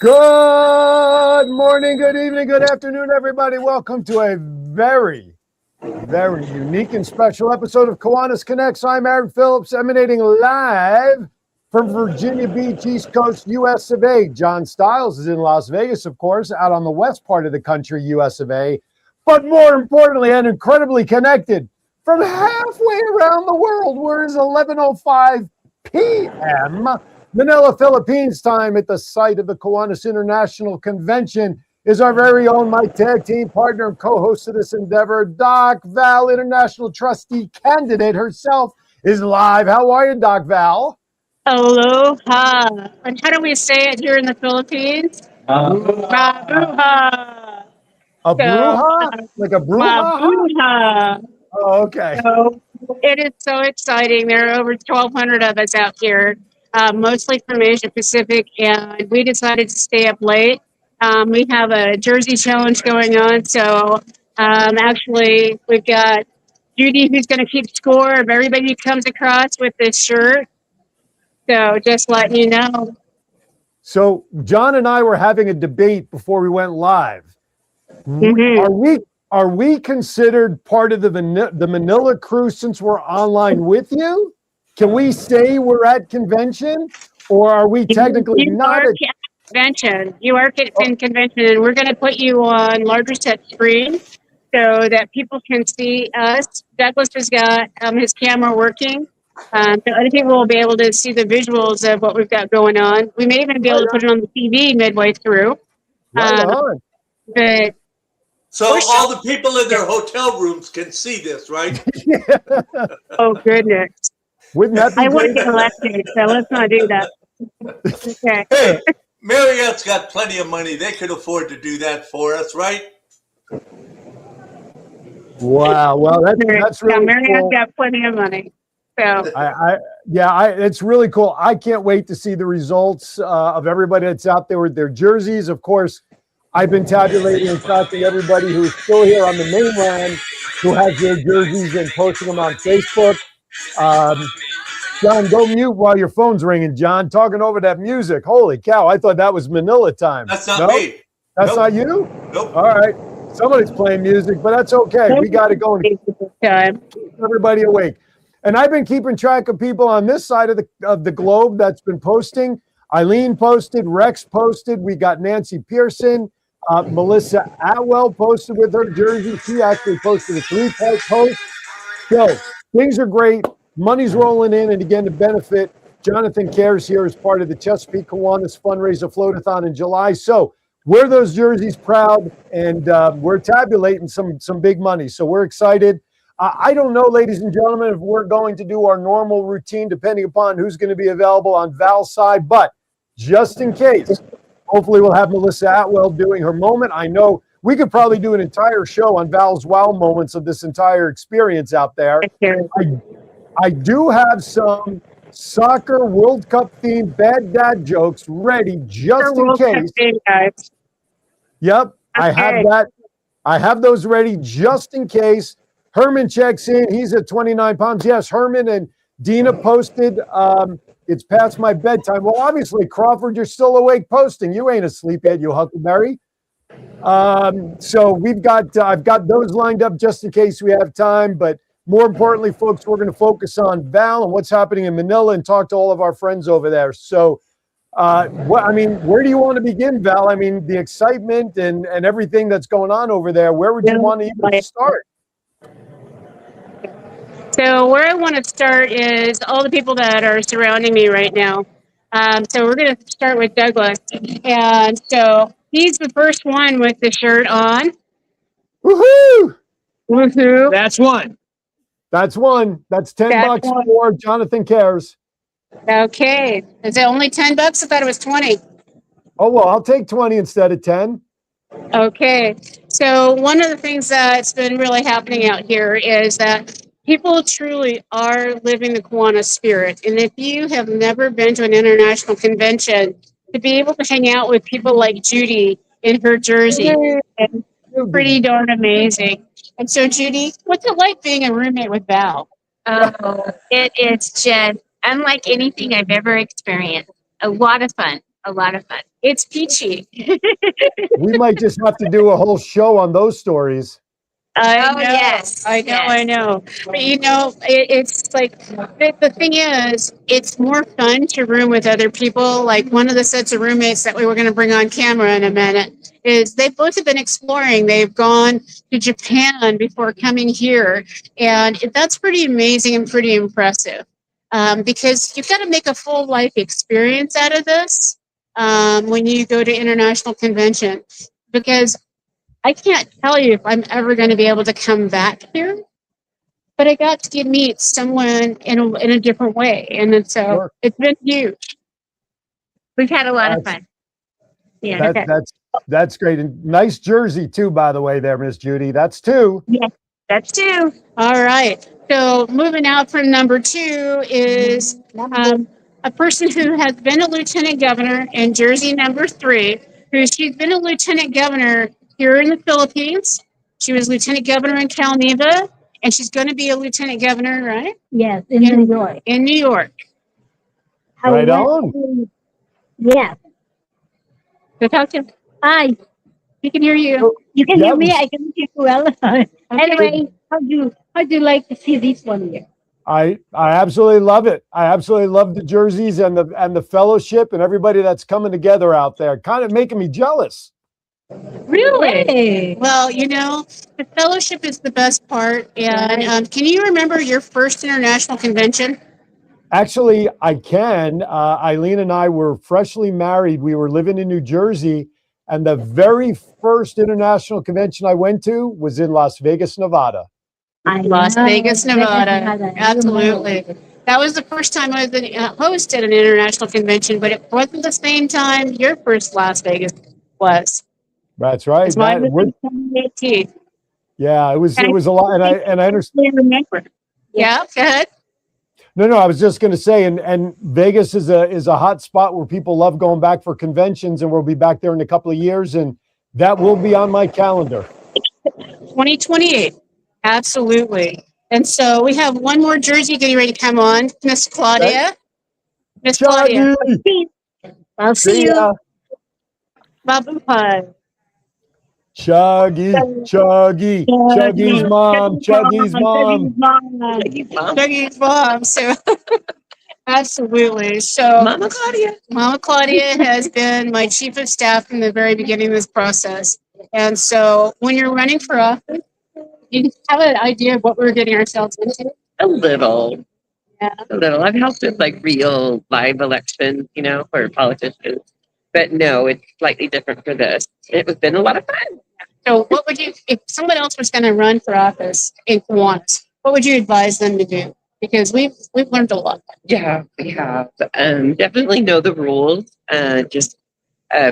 Good morning, good evening, good afternoon, everybody. Welcome to a very unique and special episode of Kiwanis Connects. I'm Aaron Phillips, emanating live from Virginia Beach, East Coast, US of A. John Stiles is in Las Vegas, of course, out on the west part of the country, US of A. But more importantly, and incredibly connected from halfway around the world, where it's 11:05 p.m. Manila, Philippines time at the site of the Kiwanis International Convention is our very own, my tag team partner and co-host of this endeavor, Doc Val, International Trustee candidate herself, is live. How are you, Doc Val? Aloha. And how do we say it here in the Philippines? Mabuha. A bruja? Like a bruja? Mabuha. Oh, okay. So it is so exciting. There are over 1,200 of us out here, mostly from Asia Pacific, and we decided to stay up late. We have a jersey challenge going on, so actually we've got Judy who's going to keep score of everybody who comes across with this shirt. So just letting you know. So John and I were having a debate before we went live. Mm-hmm. Are we considered part of the Manila crew since we're online with you? Can we say we're at convention, or are we technically not at convention? You are in convention, and we're going to put you on larger set screen so that people can see us. Douglas has got his camera working. So other people will be able to see the visuals of what we've got going on. We may even be able to put it on the TV midway through. Right on. But so all the people in their hotel rooms can see this, right? Oh, goodness. Wouldn't that be I want to great? get elected, so let's not do that. Okay. Hey, Marriott's got plenty of money. They could afford to do that for us, right? Wow. Well, that's really Marriott's cool. got plenty of money. So it's really cool. I can't wait to see the results of everybody that's out there with their jerseys. Of course, I've been tabulating and tracking everybody who's still here on the mainland who has their jerseys and posting them on Facebook. John, go mute while your phone's ringing, John. Talking over that music. Holy cow. I thought that was Manila time. That's not me. That's not you? Nope. All right. Somebody's playing music, but that's okay. We got to go and keep everybody awake. And I've been keeping track of people on this side of the globe that's been posting. Eileen posted, Rex posted. We got Nancy Pearson. Melissa Atwell posted with her jersey. She actually posted a 3-part post. So things are great. Money's rolling in. And again, to benefit, Jonathan Cares here as part of the Chesapeake Kiwanis fundraiser floatathon in July. So wear those jerseys proud, and we're tabulating some big money. So we're excited. I don't know, ladies and gentlemen, if we're going to do our normal routine, depending upon who's going to be available on Val's side. But just in case, hopefully we'll have Melissa Atwell doing her moment. I know we could probably do an entire show on Val's wow moments of this entire experience out there. I do have some soccer World Cup themed bad dad jokes ready just in case. Yep, I have that. I have those ready just in case. Herman checks in. He's at 29 pounds. Yes, Herman and Dina posted. It's past my bedtime. Well, obviously, Crawford, you're still awake posting. You ain't asleep yet, you huckleberry. So I've got those lined up just in case we have time. But more importantly, folks, we're going to focus on Val and what's happening in Manila and talk to all of our friends over there. So, where do you want to begin, Val? I mean, the excitement and everything that's going on over there. Where would you want to even start? So where I want to start is all the people that are surrounding me right now. So we're going to start with Douglas. And so he's the first one with the shirt on. Woohoo! Woohoo! That's one. That's $10 for Jonathan Cares. Okay. Is it only $10? I thought it was 20. Oh, well, I'll take 20 instead of 10. Okay. So one of the things that's been really happening out here is that people truly are living the Kiwanis spirit. And if you have never been to an international convention, to be able to hang out with people like Judy in her jersey is pretty darn amazing. And so, Judy, what's it like being a roommate with Val? Oh, it is just unlike anything I've ever experienced. A lot of fun. a lot of fun. It's peachy. We might just have to do a whole show on those stories. I know, yes. I know, Yes. I know. But it's like the thing is, it's more fun to room with other people. Like one of the sets of roommates that we were going to bring on camera in a minute is they both have been exploring. They've gone to Japan before coming here, and that's pretty amazing and pretty impressive. Because you've got to make a full life experience out of this when you go to international convention. Because I can't tell you if I'm ever going to be able to come back here, but I got to meet someone in a different way, and it's been huge. We've had a lot of fun. Yeah. That's great, and nice jersey too, by the way, there, Miss Judy. That's 2. Yes, that's 2. All right. So moving out from number 2 is a person who has been a lieutenant governor in jersey number 3. She's been a lieutenant governor here in the Philippines. She was lieutenant governor in Calneva, and she's going to be a lieutenant governor, right? Yes, in New York. In New York. Right on. Yes. So talk to him. Hi. He can hear you. You can Yeah, hear me. I can hear you well. Anyway, how do you like to see this one here? I absolutely love it. I absolutely love the jerseys and the fellowship and everybody that's coming together out there. Kind of making me jealous. Really? Well, the fellowship is the best part. And can you remember your first international convention? Actually, I can. Eileen and I were freshly married. We were living in New Jersey, and the very first international convention I went to was in Las Vegas, Nevada. Las Vegas, Nevada. Absolutely. That was the first time I was the host at an international convention, but it wasn't the same time your first Las Vegas was. That's right. Mine was in 2018. Yeah, it was a lot, and I understand. Remember. Yeah, go ahead. No, I was just going to say, and Vegas is a hot spot where people love going back for conventions, and we'll be back there in a couple of years, and that will be on my calendar. 2028, absolutely. And so we have one more jersey getting ready to come on, Miss Claudia. Miss Claudia, I'll see you. Babuhay. Chuggy's mom. Chuggy's mom. So, absolutely. So, Mama Claudia has been my chief of staff from the very beginning of this process. And so, when you're running for office, you have an idea of what we're getting ourselves into. A little. Yeah. A little. I've helped with real live elections, for politicians. But no, it's slightly different for this. It's been a lot of fun. So what would you, if someone else was going to run for office in Kiwanis, what would you advise them to do? Because we've learned a lot. Yeah, we have. Definitely know the rules. Just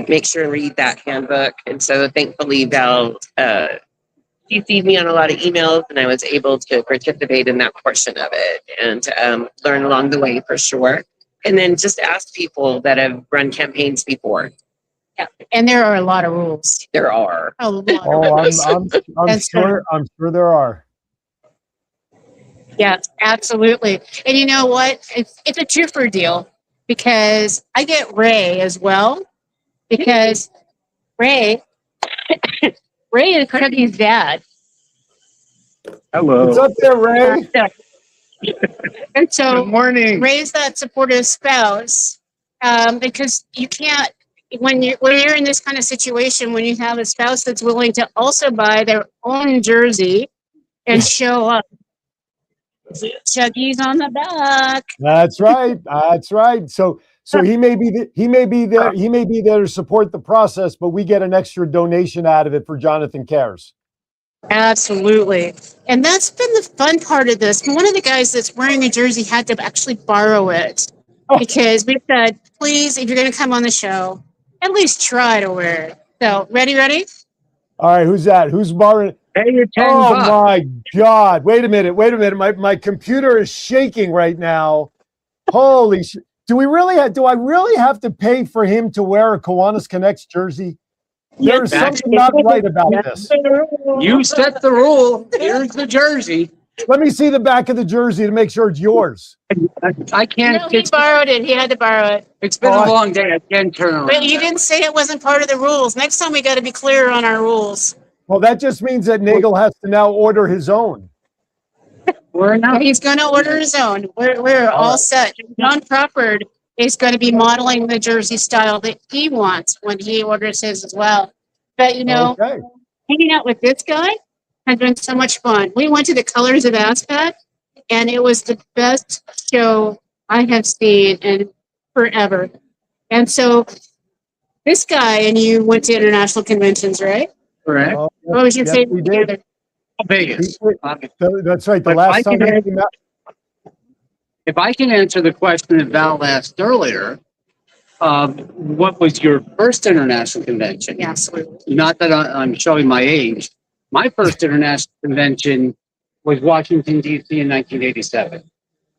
make sure and read that handbook. And so thankfully Val CC'd me on a lot of emails, and I was able to participate in that portion of it and learn along the way for sure. And then just ask people that have run campaigns before. Yeah, and there are a lot of rules. There are. A lot of rules. I'm sure there are. Yeah, absolutely. And you know what? It's a two-for deal because I get Ray as well because Ray is Craigie's dad. Hello. What's up there, Ray? And so Good morning. Ray's that supportive spouse because you can't when you're in this kind of situation when you have a spouse that's willing to also buy their own jersey and show up. Chuggy's on the back. That's right. That's right. So he may be there to support the process, but we get an extra donation out of it for Jonathan Cares. Absolutely. And that's been the fun part of this. One of the guys that's wearing a jersey had to actually borrow it because we said, please, if you're going to come on the show, at least try to wear it. So, ready? All right, who's that? Who's borrowing? Hey, you're Oh my God! Wait a minute! My computer is shaking right now. Holy shit! Do I really have to pay for him to wear a Kiwanis Connects jersey? There is something not right about this. You set the rule. Here's the jersey. Let me see the back of the jersey to make sure it's yours. I can't. No, he borrowed it. He had to borrow it. It's been a long day. I can't turn around. But you didn't say it wasn't part of the rules. Next time we got to be clear on our rules. Well, that just means that Nagel has to now order his own. We're not. He's going to order his own. We're all set. John Crawford is going to be modeling the jersey style that he wants when he orders his as well. But, you know, Okay. hanging out with this guy has been so much fun. We went to the Colors of Aztec, and it was the best show I have seen in forever. And so this guy and you went to international conventions, right? Correct. Oh, What was your yes, we favorite did. together? Vegas. That's right. The But last I time can I came out. If I can answer the question that Val asked earlier, what was your first international convention? Yeah, absolutely. Not that I'm showing my age. My first international convention was Washington, D.C. in 1987.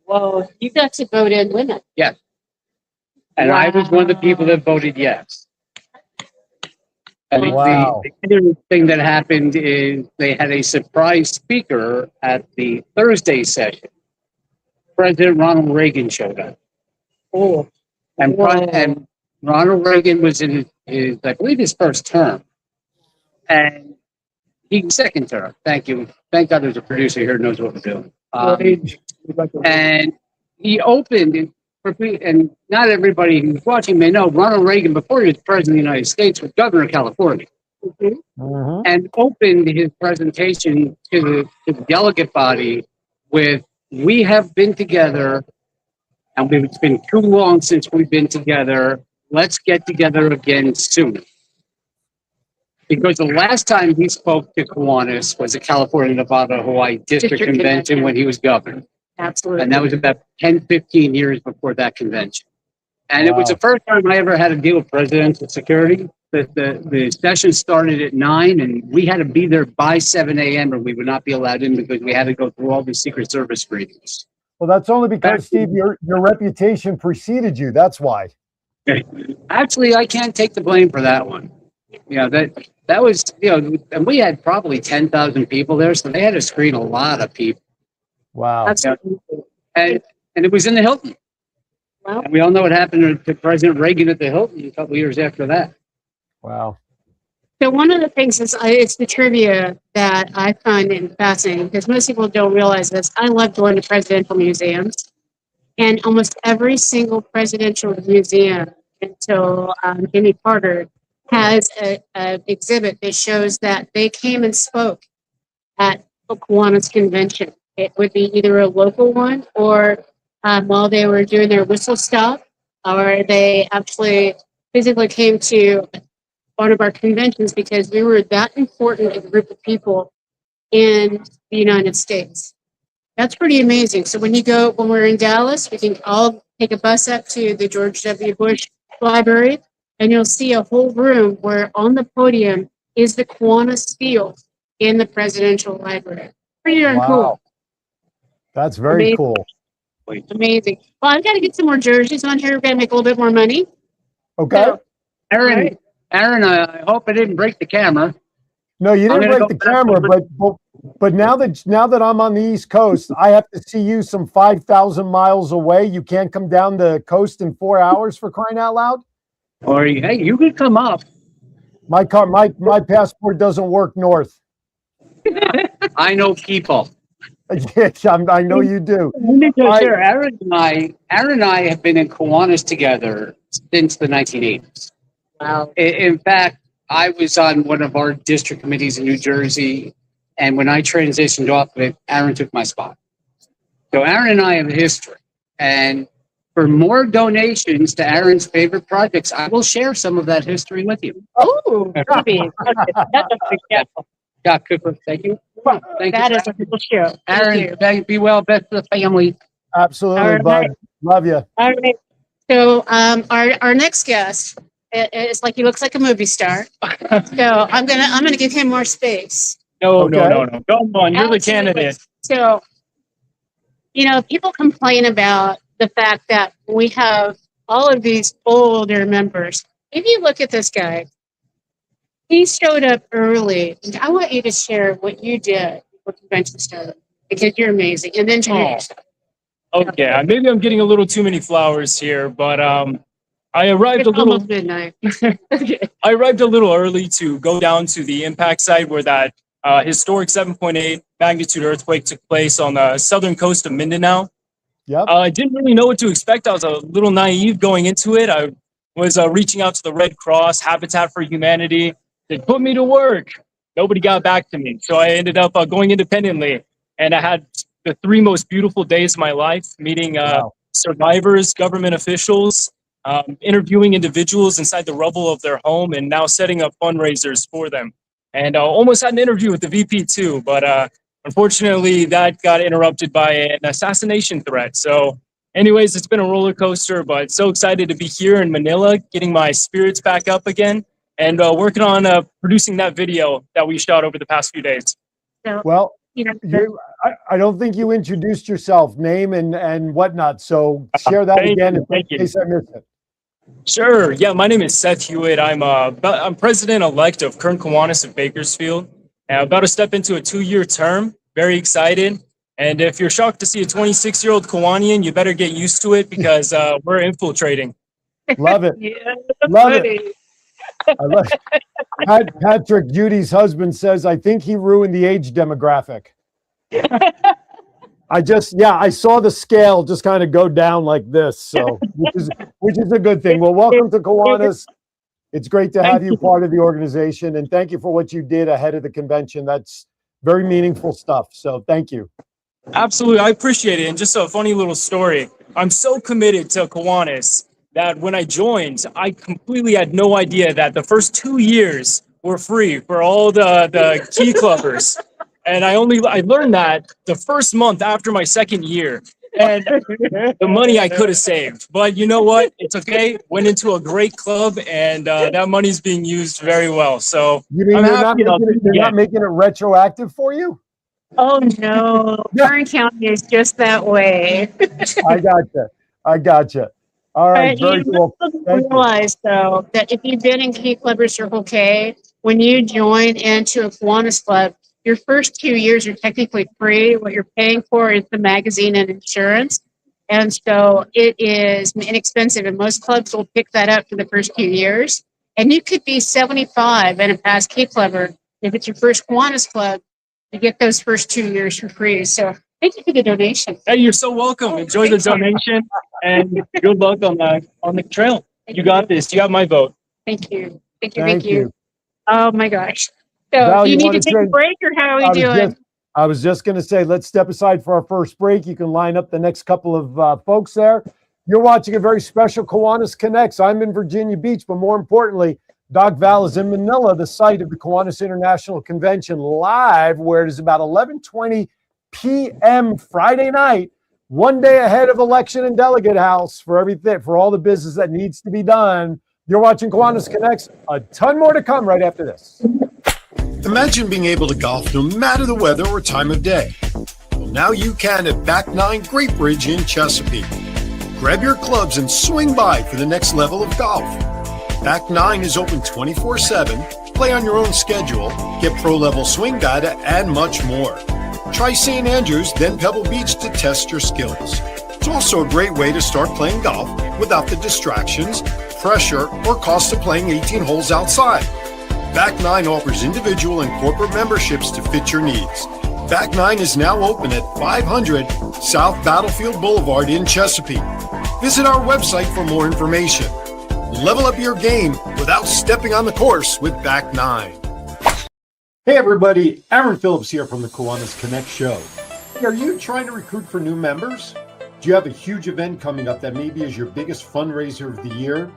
Whoa, you got to vote in women. Yes. And I was one of the people that voted yes. I think Wow. the other thing that happened is they had a surprise speaker at the Thursday session. President Ronald Reagan showed up. Oh, And, Whoa. and Ronald Reagan was in his, I believe, his first term. And second term. Thank you. Thank God there's a producer here who knows what we're doing. And he opened, and not everybody who's watching may know, Ronald Reagan, before he was president of the United States, was governor of California. Mhm. And opened his presentation to the delegate body with, "We have been together, and it's been too long since we've been together. Let's get together again soon." Because the last time he spoke to Kiwanis was the California, Nevada, Hawaii District Convention when he was governor. absolutely. And that was about 10, 15 years before that convention. And it was the first time I ever had to deal with presidential security. The session started at 9, and we had to be there by 7 a.m. or we would not be allowed in because we had to go through all the Secret Service screenings. Well, that's only because, Steve, your reputation preceded you. That's why. Actually, I can't take the blame for that one. Yeah, that was, and we had probably 10,000 people there, so they had to screen a lot of people. Wow. Absolutely. And it was in the Hilton. Wow. And we all know what happened to President Reagan at the Hilton a couple of years after that. Wow. So one of the things is it's the trivia that I find fascinating because most people don't realize this. I love going to presidential museums, and almost every single presidential museum until Jimmy Carter has a exhibit that shows that they came and spoke at the Kiwanis convention. It would be either a local one or while they were doing their whistle stop, or they actually physically came to one of our conventions because we were that important a group of people in the United States. That's pretty amazing. So when we're in Dallas, we can all take a bus up to the George W. Bush Library, and you'll see a whole room where on the podium is the Kiwanis field in the presidential library. Pretty darn cool. That's very Amazing. cool. Amazing. Well, I've got to get some more jerseys on here. We're going to make a little bit more money. Okay. So, Aaron, I hope I didn't break the camera. No, you I'm didn't gonna break go the back camera, over- but now that I'm on the East Coast, I have to see you some 5,000 miles away. You can't come down the coast in 4 hours, for crying out loud. Or, hey, you could come up. My passport doesn't work north. I know people. Yes, I know you do. Let me just share, Aaron and I have been in Kiwanis together since the 1980s. wow. In fact, I was on one of our district committees in New Jersey, and when I transitioned off of it, Aaron took my spot. So Aaron and I have a history. And for more donations to Aaron's favorite projects, I will share some of that history with you. Oh, baby. That's a big step. Yeah, Cooper, thank you. Thank That you. is a cool show. Thank Aaron, you. be well, best of the family. Absolutely, All right. bud. Love you. All right. So our next guest is like he looks like a movie star. So I'm gonna give him more space. No. Okay. Come on, you're the Absolutely. candidate. So people complain about the fact that we have all of these older members. If you look at this guy, he showed up early. And I want you to share what you did before convention started. because you're amazing. And then Janice. Okay, maybe I'm getting a little too many flowers here, but I arrived It's a little. almost midnight. Okay. I arrived a little early to go down to the impact site where that historic 7.8 magnitude earthquake took place on the southern coast of Mindanao. Yep. I didn't really know what to expect. I was a little naive going into it. I was reaching out to the Red Cross, Habitat for Humanity. They put me to work. Nobody got back to me. So I ended up going independently. And I had the 3 most beautiful days of my life, meeting survivors, government officials, interviewing individuals inside the rubble of their home, and now setting up fundraisers for them. And almost had an interview with the VP too, but unfortunately that got interrupted by an assassination threat. So anyways, it's been a roller coaster, but so excited to be here in Manila, getting my spirits back up again, and working on producing that video that we shot over the past few days. So, Well, you know, I don't think you introduced yourself, name and whatnot. So share that again in case I missed it. Sure. Yeah, my name is Seth Hewitt. I'm president-elect of Kern Kiwanis of Bakersfield. And I'm about to step into a 2-year term. Very excited. And if you're shocked to see a 26-year-old Kiwanian, you better get used to it because we're infiltrating. Love it. Yeah, Love it. I love Patrick, Judy's husband, says, I think he ruined the age demographic. I saw the scale just kind of go down like this. So, which is a good thing. Well, welcome to Kiwanis. It's great to have you part of the organization, and thank you for what you did ahead of the convention. That's very meaningful stuff. So thank you. Absolutely. I appreciate it. And just a funny little story. I'm so committed to Kiwanis that when I joined, I completely had no idea that the first 2 years were free for all the key clubbers. And I learned that the first month after my second year, and the money I could have saved. But you know what? It's okay. Went into a great club, and that money's being used very well. So You mean I'm they're happy. not making it retroactive for you? Oh no, Kern County is just that way. I gotcha. All right, But very you cool. must Thank you. realize though that if you've been in Key Club or Circle K, when you join into a Kiwanis Club, your first 2 years are technically free. What you're paying for is the magazine and insurance. And so it is inexpensive, and most clubs will pick that up for the first few years. And you could be 75 and a past Key Clubber. If it's your first Kiwanis Club, you get those first 2 years for free. So thank you for the donation. Hey, you're so welcome. Enjoy the donation, and good luck on the trail. You got this. You have my vote. Thank you. Thank you. Oh my gosh. So Val, do you you need wanna to take a drink? break, or how are we doing? I was just going to say, let's step aside for our first break. You can line up the next couple of folks there. You're watching a very special Kiwanis Connects. I'm in Virginia Beach, but more importantly, Doc Val is in Manila, the site of the Kiwanis International Convention, live, where it is about 11:20 p.m. Friday night, one day ahead of election and delegate house for everything, for all the business that needs to be done. You're watching Kiwanis Connects. A ton more to come right after this. Imagine being able to golf no matter the weather or time of day. Well, now you can at Back 9 Great Bridge in Chesapeake. Grab your clubs and swing by for the next level of golf. Back 9 is open 24/7, play on your own schedule, get pro-level swing data, and much more. Try St. Andrews, then Pebble Beach to test your skills. It's also a great way to start playing golf without the distractions, pressure, or cost of playing 18 holes outside. Back 9 offers individual and corporate memberships to fit your needs. Back 9 is now open at 500 South Battlefield Boulevard in Chesapeake. Visit our website for more information. Level up your game without stepping on the course with Back 9. Hey everybody, Aaron Phillips here from the Kiwanis Connect show. Hey, are you trying to recruit for new members? Do you have a huge event coming up that maybe is your biggest fundraiser of the year?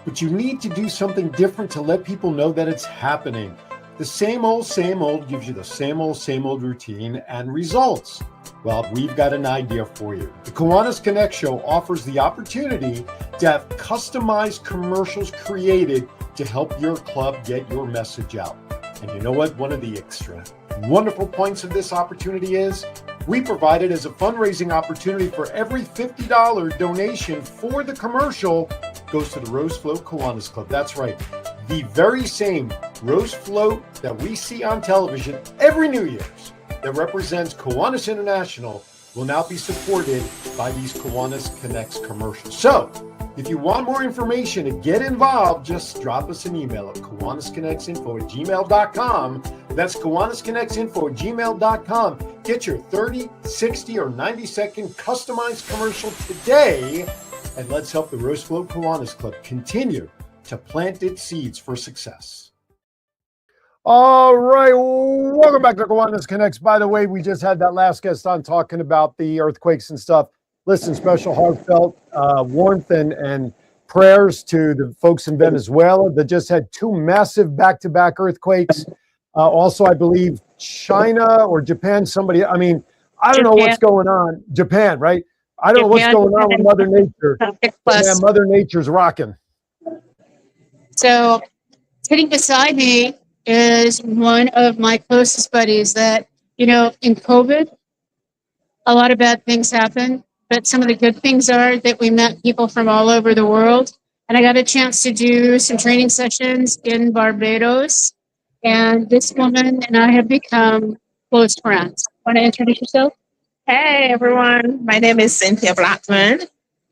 But you need to do something different to let people know that it's happening. The same old gives you the same old routine and results. Well, we've got an idea for you. The Kiwanis Connect show offers the opportunity to have customized commercials created to help your club get your message out. And you know what? One of the extra wonderful points of this opportunity is we provide it as a fundraising opportunity. For every $50 donation for the commercial goes to the Rose Float Kiwanis Club. That's right. The very same Rose Float that we see on television every New Year's that represents Kiwanis International will now be supported by these Kiwanis Connects commercials. So, if you want more information and get involved, just drop us an email at KiwanisConnectsInfo@gmail.com. That's KiwanisConnectsInfo@gmail.com. Get your 30, 60, or 90-second customized commercial today, and let's help the Rose Flow Kiwanis Club continue to plant its seeds for success. All right, welcome back to Kiwanis Connects. By the way, we just had that last guest on talking about the earthquakes and stuff. Listen, special heartfelt warmth and prayers to the folks in Venezuela that just had two massive back-to-back earthquakes. Also, I believe China or Japan, somebody, I mean, I don't know what's going on. Japan, right? I don't know what's going on with Mother Nature. Yeah, Mother Nature's rocking. So sitting beside me is one of my closest buddies that, you know, in COVID, a lot of bad things happened, but some of the good things are that we met people from all over the world. And I got a chance to do some training sessions in Barbados. And this woman and I have become close friends. Want to introduce yourself? Hey everyone, my name is Cynthia Blackman.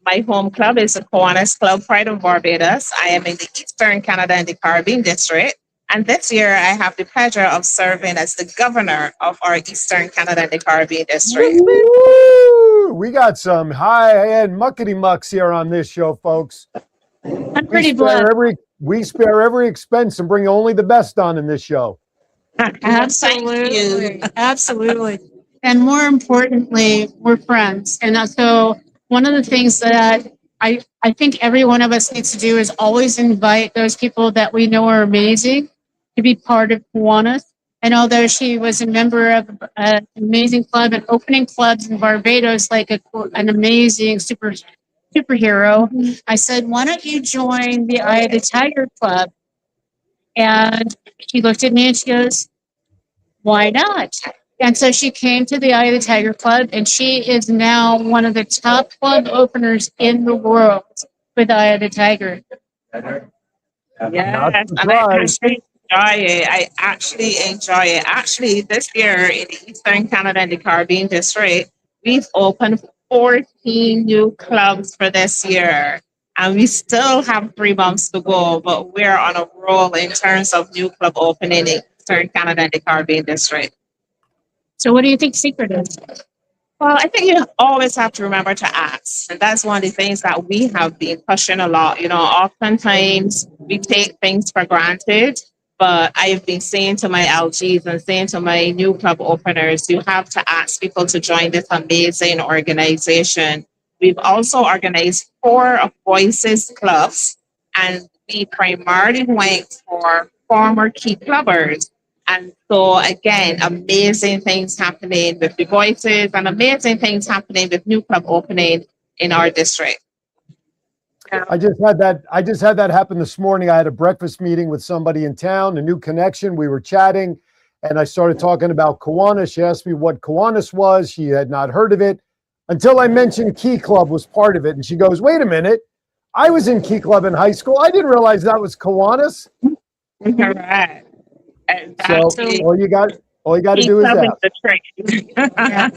My home club is the Kiwanis Club Pride of Barbados. I am in the Eastern Canada and the Caribbean District. And this year I have the pleasure of serving as the governor of our Eastern Canada and the Caribbean District. Woo! We got some high-end muckety mucks here on this show, folks. I'm pretty blessed. We spare every expense and bring only the best on in this show. Absolutely. Absolutely. And more importantly, we're friends. And so one of the things that I think every one of us needs to do is always invite those people that we know are amazing to be part of Kiwanis. And although she was a member of an amazing club and opening clubs in Barbados, like an amazing superhero, I said, why don't you join the Eye of the Tiger Club? And she looked at me and she goes, why not? And so she came to the Eye of the Tiger Club, and she is now one of the top club openers in the world with Eye of the Tiger. Yes, and I actually enjoy it. I actually enjoy it. Actually, this year in the Eastern Canada and the Caribbean District, we've opened 14 new clubs for this year. And we still have 3 months to go, but we're on a roll in terms of new club opening in Eastern Canada and the Caribbean District. So what do you think the secret is? Well, I think you always have to remember to ask. And that's one of the things that we have been pushing a lot. You know, oftentimes we take things for granted, but I've been saying to my LGs and saying to my new club openers, you have to ask people to join this amazing organization. We've also organized 4 Voices clubs, and we primarily went for former key clubbers. And so, again, amazing things happening with the Voices and amazing things happening with new club opening in our district. I just had that happen this morning. I had a breakfast meeting with somebody in town, a new connection. We were chatting, and I started talking about Kiwanis. She asked me what Kiwanis was. She had not heard of it until I mentioned Key Club was part of it. And she goes, wait a minute. I was in Key Club in high school. I didn't realize that was Kiwanis. Correct. So all you got to do is Yeah.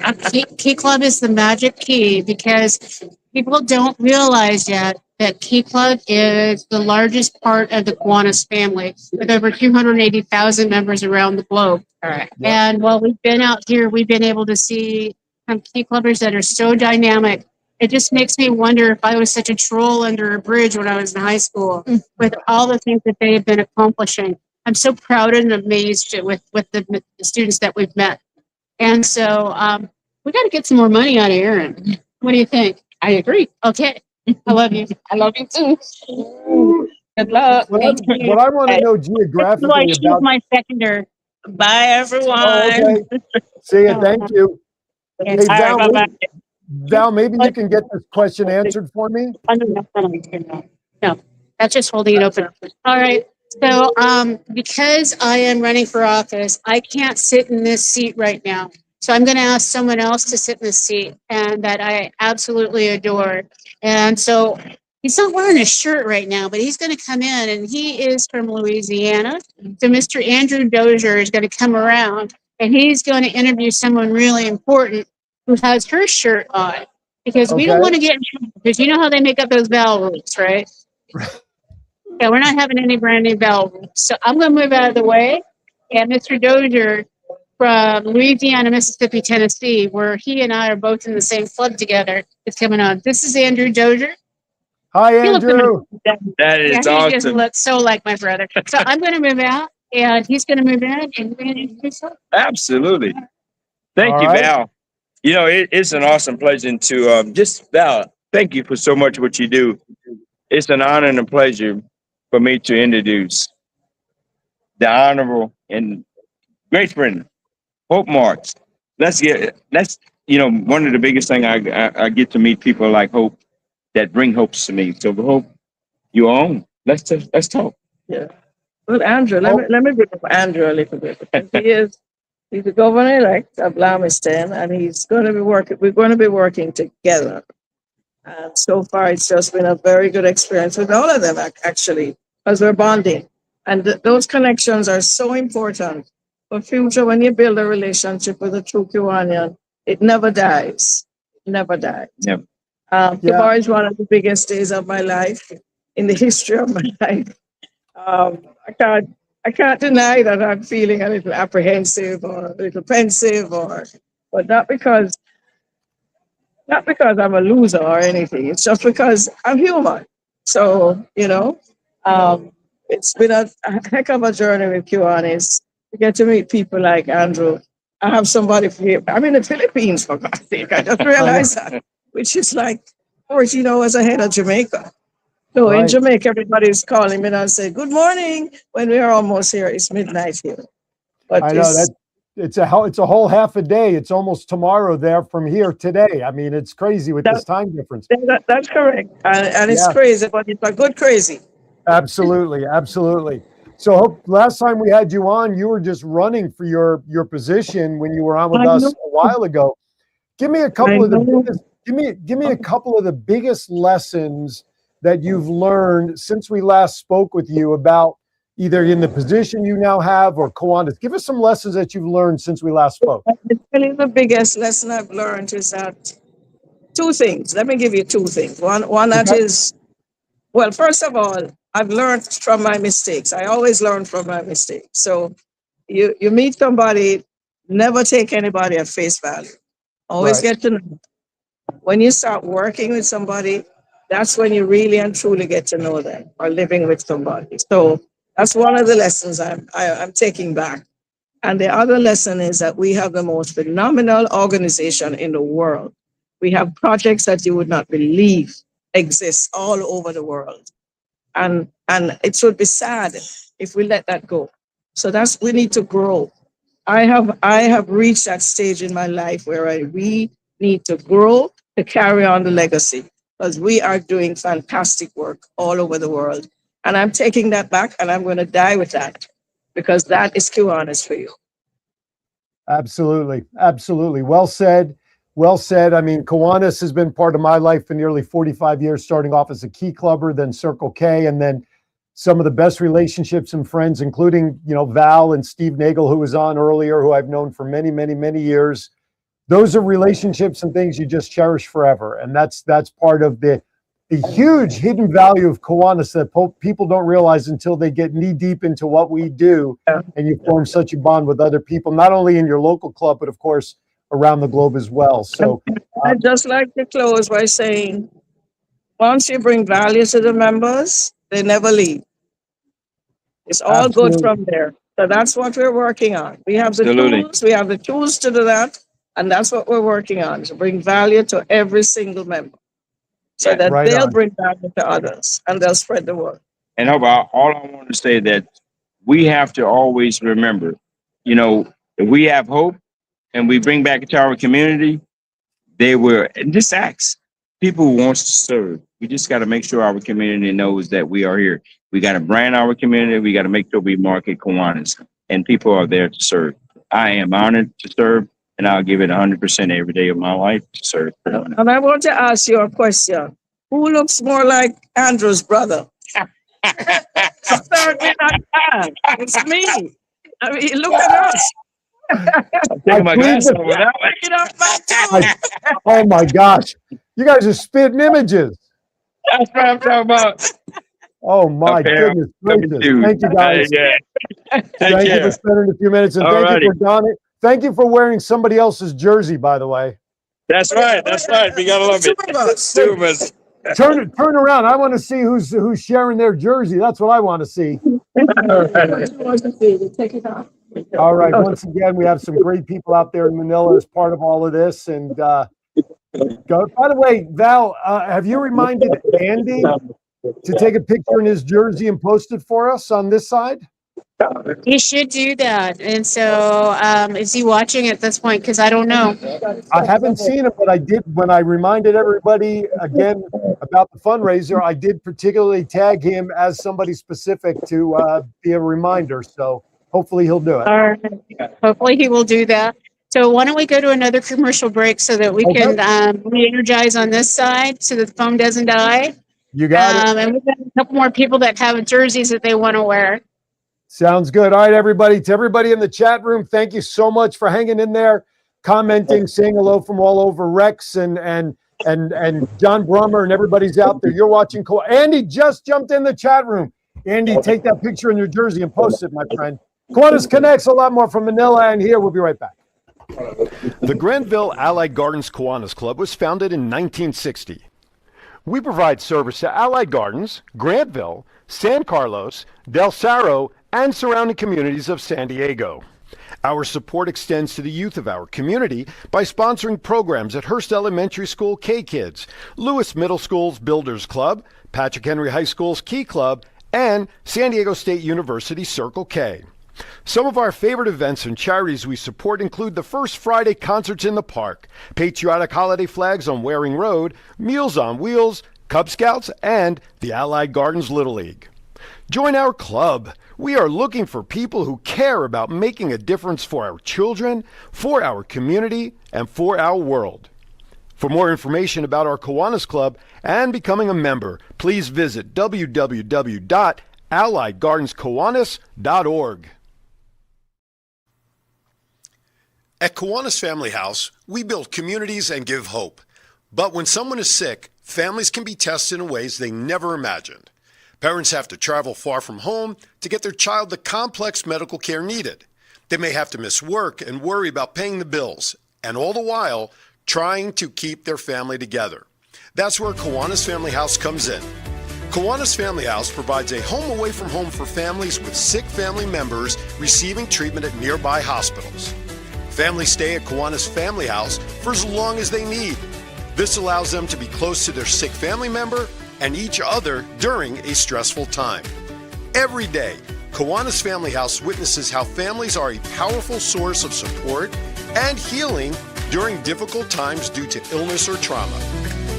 Key Club is the magic key, because people don't realize yet that Key Club is the largest part of the Kiwanis family, with over 280,000 members around the globe. Correct. And while we've been out here, we've been able to see some Key Clubbers that are so dynamic. It just makes me wonder if I was such a troll under a bridge when I was in high school, with all the things that they have been accomplishing. I'm so proud and amazed with the students that we've met. And so we got to get some more money out of Aaron. What do you think? I agree. Okay. I love you. I love you too. Good luck. What I want to know geographically She's about my seconder. Bye, everyone. Oh, okay. See you. Thank you. Hey, Val, Bye-bye. Val, maybe you can get this question answered for me. No, that's just holding it open. All right. So because I am running for office, I can't sit in this seat right now. So I'm going to ask someone else to sit in this seat, and that I absolutely adore. And so he's not wearing a shirt right now, but he's going to come in, and he is from Louisiana. So Mr. Andrew Dozier is going to come around, and he's going to interview someone really important who has her shirt on, because we don't Okay. want to get in trouble, because you know how they make up those bell rules, right? Yeah, we're not having any brand new bell rules. So I'm going to move out of the way, and Mr. Dozier from Louisiana, Mississippi, Tennessee, where he and I are both in the same club together, is coming on. This is Andrew Dozier. Hi, He looks Andrew. That is yeah, he just awesome. looks so like my brother. So I'm going to move out, and he's going to move in, and we're going to introduce him. Absolutely. Thank All you, right. Val. You know, it's an awesome pleasure to just, Val, thank you for so much what you do. It's an honor and a pleasure for me to introduce the Honorable and great friend, Hope Marks. That's one of the biggest thing I get to meet people like Hope that bring hopes to me. So Hope, you own. Let's talk. Yeah. Well, Andrew, let me bring up Andrew a little bit, because he's the governor-elect of Lamiston, and he's going to be working. We're going to be working together. And so far, it's just been a very good experience with all of them, actually, because we're bonding. And those connections are so important for future. When you build a relationship with a true Kiwanian, it never dies. It never dies. Yep. Tomorrow is one of the biggest days of my life, in the history of my life. I can't deny that I'm feeling a little apprehensive or a little pensive, but not because I'm a loser or anything. It's just because I'm human. So, it's been a heck of a journey with Kiwanis. You get to meet people like Andrew. I have somebody here. I'm in the Philippines, for God's sake. I just realized that, which is like 14 hours ahead of Jamaica. So in Jamaica, everybody's calling me and say, good morning, when we are almost here. It's midnight here. But I know that it's a whole half a day. It's almost tomorrow there from here today. I mean, it's crazy with this time difference. That's correct. And it's crazy, but it's a good crazy. Absolutely. Absolutely. So Hope, last time we had you on, you were just running for your position when you were on with us a while ago. Give me a couple of the biggest, give me a couple of the biggest lessons that you've learned since we last spoke with you about either in the position you now have or Kiwanis. Give us some lessons that you've learned since we last spoke. Really, the biggest lesson I've learned is that two things. Let me give you two things. One that is, well, first of all, I've learned from my mistakes. I always learn from my mistakes. So you meet somebody, never take anybody at face value. Always get to know. When you start working with somebody, that's when you really and truly get to know them, or living with somebody. So that's one of the lessons I'm taking back. And the other lesson is that we have the most phenomenal organization in the world. We have projects that you would not believe exist all over the world. And it would be sad if we let that go. So we need to grow. I have reached that stage in my life where we need to grow to carry on the legacy, because we are doing fantastic work all over the world. And I'm taking that back, and I'm going to die with that, because that is Kiwanis for you. Absolutely. Absolutely. Well said. Well said. I mean, Kiwanis has been part of my life for nearly 45 years, starting off as a key clubber, then Circle K, and then some of the best relationships and friends, including, Val and Steve Nagel, who was on earlier, who I've known for many, many, many years. Those are relationships and things you just cherish forever. And that's part of the huge hidden value of Kiwanis that people don't realize until they get knee deep into what we do, and you form such a bond with other people, not only in your local club, but of course, around the globe as well. So I'd just like to close by saying, once you bring value to the members, they never leave. It's all good from there. So that's what we're working on. We have the tools. We have the tools to do that. And that's what we're working on, to bring value to every single member, so that they'll bring value to others and they'll spread the word. And all I want to say that we have to always remember, if we have hope and we bring back into our community, and just ask people who wants to serve. We just got to make sure our community knows that we are here. We got to brand our community. We got to make sure we market Kiwanis, and people are there to serve. I am honored to serve, and I'll give it 100% every day of my life to serve. And I want to ask you a question. Who looks more like Andrew's brother? It's me. I mean, look at us. I'm taking my glass off without waking up my toe. Oh my gosh. You guys are spitting images. That's what I'm talking about. Oh my Okay, goodness coming gracious. to. Thank you guys. Yeah. Take Thank you care. for spending a few minutes, and All thank righty. you for Donnie. Thank you for wearing somebody else's jersey, by the way. That's right. That's right. We gotta love it. Two of us. Turn around. I want to see who's sharing their jersey. That's what I want to see. All right. Once again, we have some great people out there in Manila as part of all of this. And by the way, Val, have you reminded Andy to take a picture in his jersey and post it for us on this side? He should do that. And so, is he watching at this point? Because I don't know. I haven't seen it, but I did when I reminded everybody again about the fundraiser. I did particularly tag him as somebody specific to be a reminder. So hopefully he'll do it. All right. Hopefully he will do that. So why don't we go to another commercial break so that we can re-energize on this side so that the phone doesn't die. You got it. And we've got a couple more people that have jerseys that they want to wear. Sounds good. All right, everybody. To everybody in the chat room, thank you so much for hanging in there, commenting, saying hello from all over. Rex and John Brummer and everybody's out there. You're watching. Andy just jumped in the chat room. Andy, take that picture in your jersey and post it, my friend. Kiwanis Connects, a lot more from Manila and here. We'll be right back. The Granville Allied Gardens Kiwanis Club was founded in 1960. We provide service to Allied Gardens, Granville, San Carlos, Del Cerro, and surrounding communities of San Diego. Our support extends to the youth of our community by sponsoring programs at Hearst Elementary School K-Kids, Lewis Middle School's Builders Club, Patrick Henry High School's Key Club, and San Diego State University Circle K. Some of our favorite events and charities we support include the First Friday Concerts in the Park, Patriotic Holiday Flags on Waring Road, Meals on Wheels, Cub Scouts, and the Allied Gardens Little League. Join our club. We are looking for people who care about making a difference for our children, for our community, and for our world. For more information about our Kiwanis Club and becoming a member, please visit www.alliedgardenskiwanis.org. At Kiwanis Family House, we build communities and give hope. But when someone is sick, families can be tested in ways they never imagined. Parents have to travel far from home to get their child the complex medical care needed. They may have to miss work and worry about paying the bills, and all the while, trying to keep their family together. That's where Kiwanis Family House comes in. Kiwanis Family House provides a home away from home for families with sick family members receiving treatment at nearby hospitals. Families stay at Kiwanis Family House for as long as they need. This allows them to be close to their sick family member and each other during a stressful time. Every day, Kiwanis Family House witnesses how families are a powerful source of support and healing during difficult times due to illness or trauma.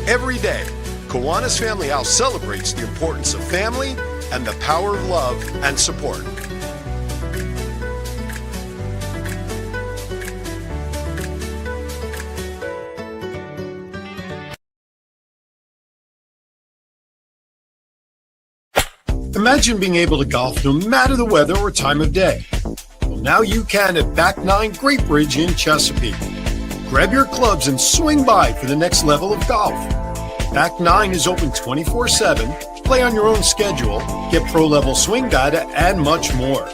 Every day, Kiwanis Family House celebrates the importance of family and the power of love and support. Imagine being able to golf no matter the weather or time of day. Well, now you can at Back 9 Great Bridge in Chesapeake. Grab your clubs and swing by for the next level of golf. Back 9 is open 24/7, play on your own schedule, get pro-level swing data, and much more.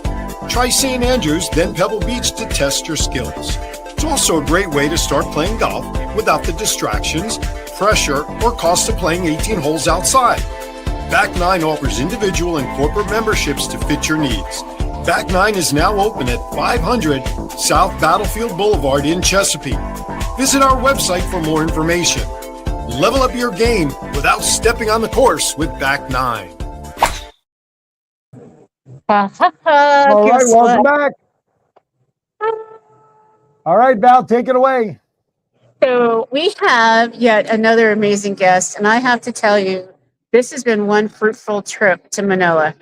Try St. Andrews, then Pebble Beach to test your skills. It's also a great way to start playing golf without the distractions, pressure, or cost of playing 18 holes outside. Back 9 offers individual and corporate memberships to fit your needs. Back 9 is now open at 500 South Battlefield Boulevard in Chesapeake. Visit our website for more information. Level up your game without stepping on the course with Back 9. All right, welcome back. All right, Val, take it away. So we have yet another amazing guest, and I have to tell you, this has been one fruitful trip to Manila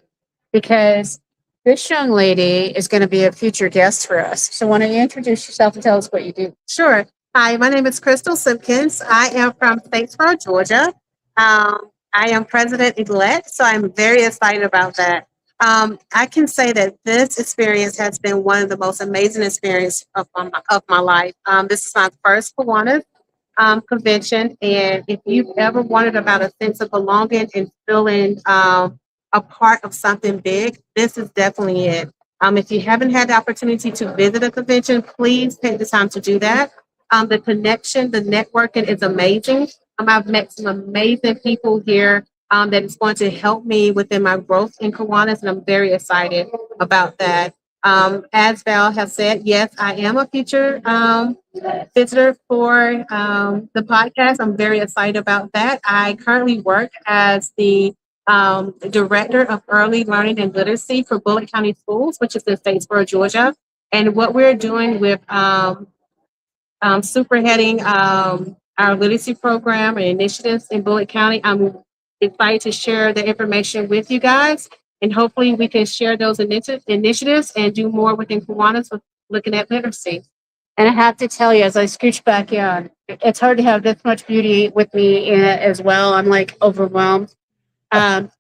because this young lady is going to be a future guest for us. So why don't you introduce yourself and tell us what you do? Sure. Hi, my name is Crystal Simpkins. I am from Statesboro, Georgia. I am president-elect, so I'm very excited about that. I can say that this experience has been one of the most amazing experiences of my life. This is my first Kiwanis convention, and if you've ever wondered about a sense of belonging and feeling a part of something big, this is definitely it. If you haven't had the opportunity to visit a convention, please take the time to do that. The connection, the networking is amazing. I've met some amazing people here that is going to help me within my growth in Kiwanis, and I'm very excited about that. As Val has said, yes, I am a future visitor for the podcast. I'm very excited about that. I currently work as the director of early learning and literacy for Bullitt County Schools, which is in Statesboro, Georgia. And what we're doing with superheading our literacy program and initiatives in Bullitt County, I'm excited to share the information with you guys. And hopefully we can share those initiatives and do more within Kiwanis with looking at literacy. And I have to tell you, as I scooch back in, it's hard to have this much beauty with me in it as well. I'm like overwhelmed. Douglas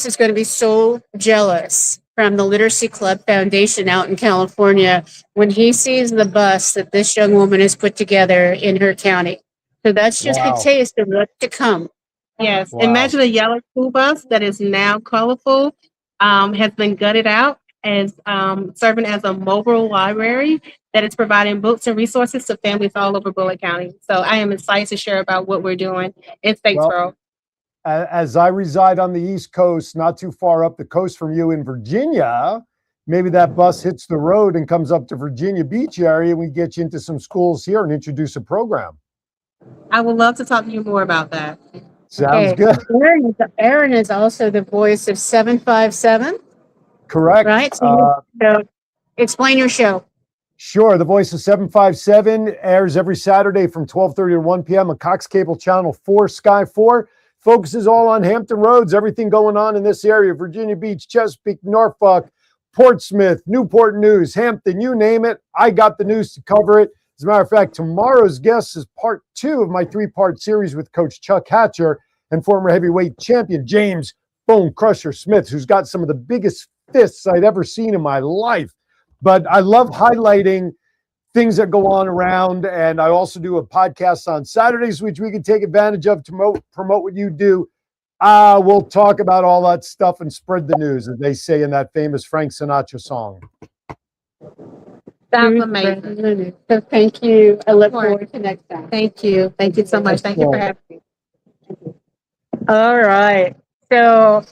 is going to be so jealous from the Literacy Club Foundation out in California when he sees the bus that this young woman has put together in her county. So that's just a taste of what's to come. Yes. Wow. Imagine a yellow school bus that is now colorful, has been gutted out as serving as a mobile library that is providing books and resources to families all over Bullitt County. So I am excited to share about what we're doing in Statesboro. As I reside on the East Coast, not too far up the coast from you in Virginia, maybe that bus hits the road and comes up to Virginia Beach area, and we get you into some schools here and introduce a program. I would love to talk to you more about that. Sounds good. Aaron is also the voice of 757. Correct. Right? So explain your show. Sure. The Voice of 757 airs every Saturday from 12:30 to 1 p.m. on Cox Cable Channel 4, Sky 4. Focuses all on Hampton Roads, everything going on in this area, Virginia Beach, Chesapeake, Norfolk, Portsmouth, Newport News, Hampton, you name it. I got the news to cover it. As a matter of fact, tomorrow's guest is part 2 of my 3-part series with Coach Chuck Hatcher and former heavyweight champion James Bone Crusher Smith, who's got some of the biggest fists I'd ever seen in my life. But I love highlighting things that go on around, and I also do a podcast on Saturdays, which we can take advantage of to promote what you do. We'll talk about all that stuff and spread the news, as they say in that famous Frank Sinatra song. That's amazing. So thank you. I look forward to next time. Thank you. Thank you so much. Thank you for having me. All right. So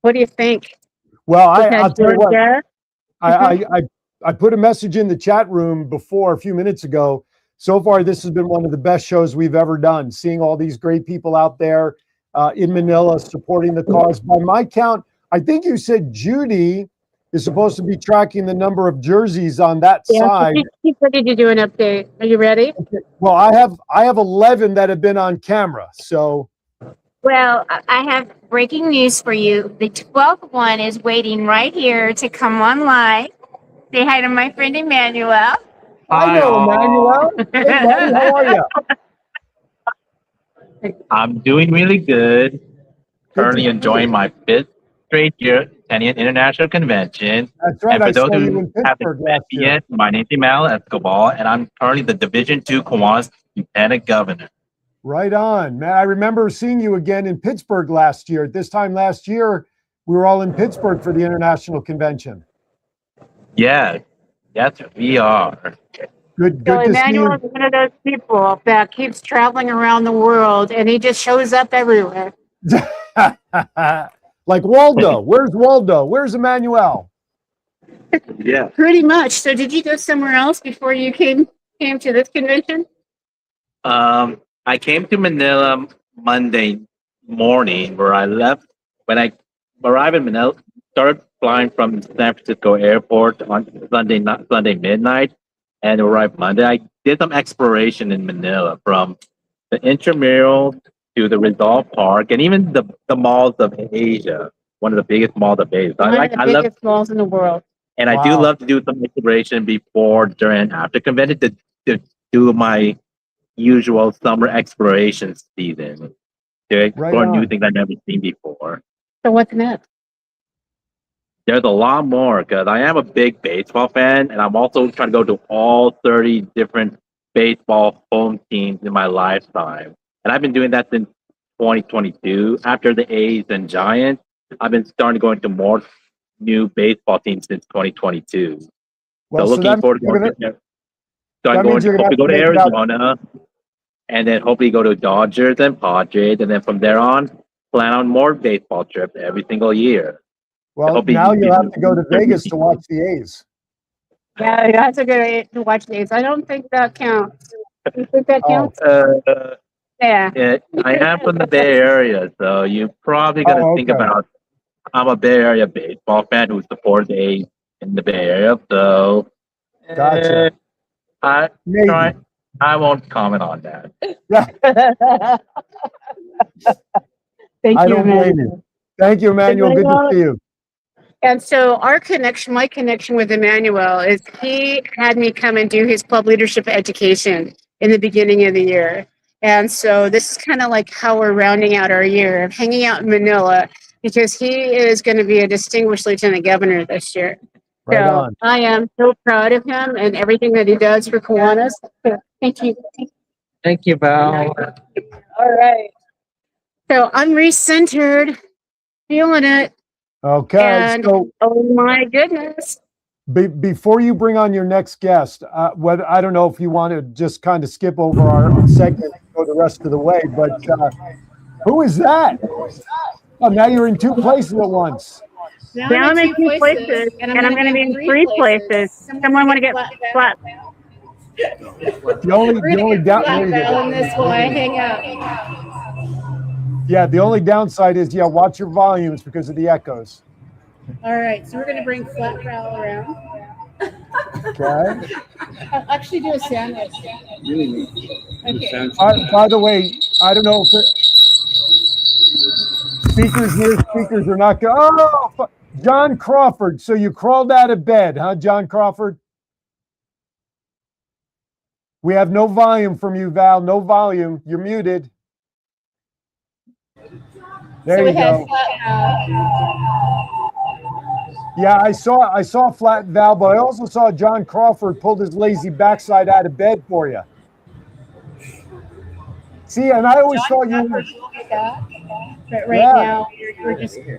what do you think? Well, I'll tell you what. I put a message in the chat room before a few minutes ago. So far, this has been one of the best shows we've ever done. Seeing all these great people out there in Manila supporting the cause. By my count, I think you said Judy is supposed to be tracking the number of jerseys on that side. She's ready to do an update. Are you ready? Okay. Well, I have 11 that have been on camera. So. Well, I have breaking news for you. The 12th one is waiting right here to come on live. Say hi to my friend Emmanuel. Hello, Emmanuel. Hey, buddy, how are you? I'm doing really good. Currently enjoying my 5th straight year attending an international convention. That's right. And for I those saw you who in haven't Pittsburgh met last me year. yet, my name is Emmanuel Escobar, and I'm currently the Division II Kiwanis Lieutenant Governor. Right on, man. I remember seeing you again in Pittsburgh last year. At this time last year, we were all in Pittsburgh for the international convention. Yeah, yes, we are. Good So to see Emmanuel you. is one of those people that keeps traveling around the world, and he just shows up everywhere. Like Waldo. Where's Waldo? Where's Emmanuel? Yeah. Pretty much. So did you go somewhere else before you came to this convention? I came to Manila Monday morning, where I left. When I arrived in Manila, started flying from San Francisco Airport on Sunday midnight, and arrived Monday. I did some exploration in Manila, from the intramural to the Rizal Park, and even the malls of Asia. One of the biggest malls of Asia. One of the biggest malls in the world. And I do love to do some exploration before, during, and after convention to do my usual summer exploration season, to explore new things I've never seen before. So what's next? There's a lot more because I am a big baseball fan, and I'm also trying to go to all 30 different baseball home teams in my lifetime. And I've been doing that since 2022. After the A's and Giants, I've been starting to go into more new baseball teams since 2022. Well, so so looking that forward to you're going gonna to. So I'm that going means to you're gonna hopefully have go to to make it out. Arizona, and then hopefully go to Dodgers and Padres, and then from there on, plan on more baseball trips every single year. Well, Hopefully now you'll have to go to Vegas to watch the A's. Yeah, you have to go to watch these. I don't think that counts. You think that Oh, counts? Yeah. Yeah, I am from the Bay Area, so you're probably gonna oh, think okay. about I'm a Bay Area baseball fan who supports the A's in the Bay Area, so Gotcha. I Maybe. I won't comment on that. Thank I you, don't blame you. Thank you, Emmanuel. Good to see you. And so our connection, my connection with Emmanuel is he had me come and do his club leadership education in the beginning of the year. And so this is kind of like how we're rounding out our year of hanging out in Manila because he is going to be a distinguished lieutenant governor this year. Right so on. I am so proud of him and everything that he does for Kiwanis. Thank you. Thank you, Val. All right. So I'm recentered, feeling it. Okay, And so oh my goodness. before you bring on your next guest, whether I don't know if you want to just kind of skip over our segment and go the rest of the way, but who is that? Oh, now you're in two places at once. Now I'm in two places, and I'm going to be in three places. Someone want to get flat? The only down. And this while I hang out. Yeah, the only downside is watch your volumes because of the echoes. All right, so we're going to bring flat Val around. Okay. I'll actually do a sandwich. Okay. By the way, I don't know if speakers near speakers are not good. Oh, John Crawford. So you crawled out of bed, huh, John Crawford? We have no volume from you, Val. No volume. You're muted. There you go. Yeah, I saw flat Val, but I also saw John Crawford pulled his lazy backside out of bed for you. See, and I always thought you were. But right now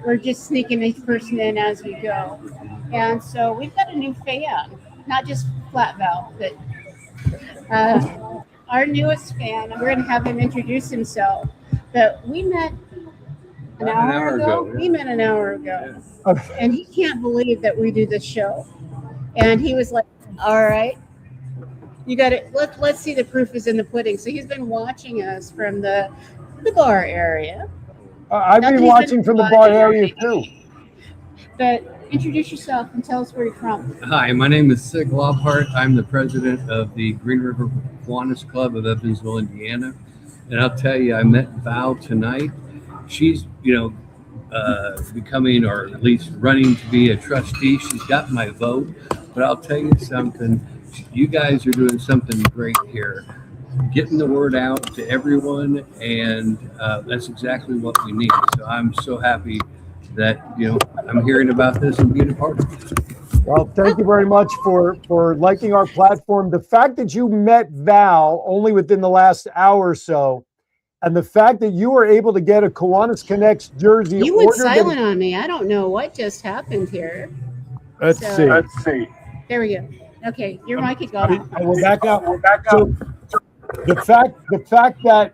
we're just sneaking each person in as we go. And so we've got a new fan, not just flat Val, but our newest fan, and we're going to have him introduce himself. But we met an hour ago. We met an hour ago. And he can't believe that we do this show. And he was like, all right, you got it. Let's see the proof is in the pudding. So he's been watching us from the bar area. I've been watching from the bar area too. But introduce yourself and tell us where you're from. Hi, my name is Sig Lockhart. I'm the president of the Green River Kiwanis Club of Evansville, Indiana. And I'll tell you, I met Val tonight. She's, becoming, or at least running to be a trustee. She's got my vote. But I'll tell you something. You guys are doing something great here. Getting the word out to everyone, and that's exactly what we need. So I'm so happy that I'm hearing about this and being a part of it. Well, thank you very much for liking our platform. The fact that you met Val only within the last hour or so, and the fact that you were able to get a Kiwanis Connects jersey. You went silent on me. I don't know what just happened here. Let's see. There we go. Okay, your mic is gone. We're back up. So the fact that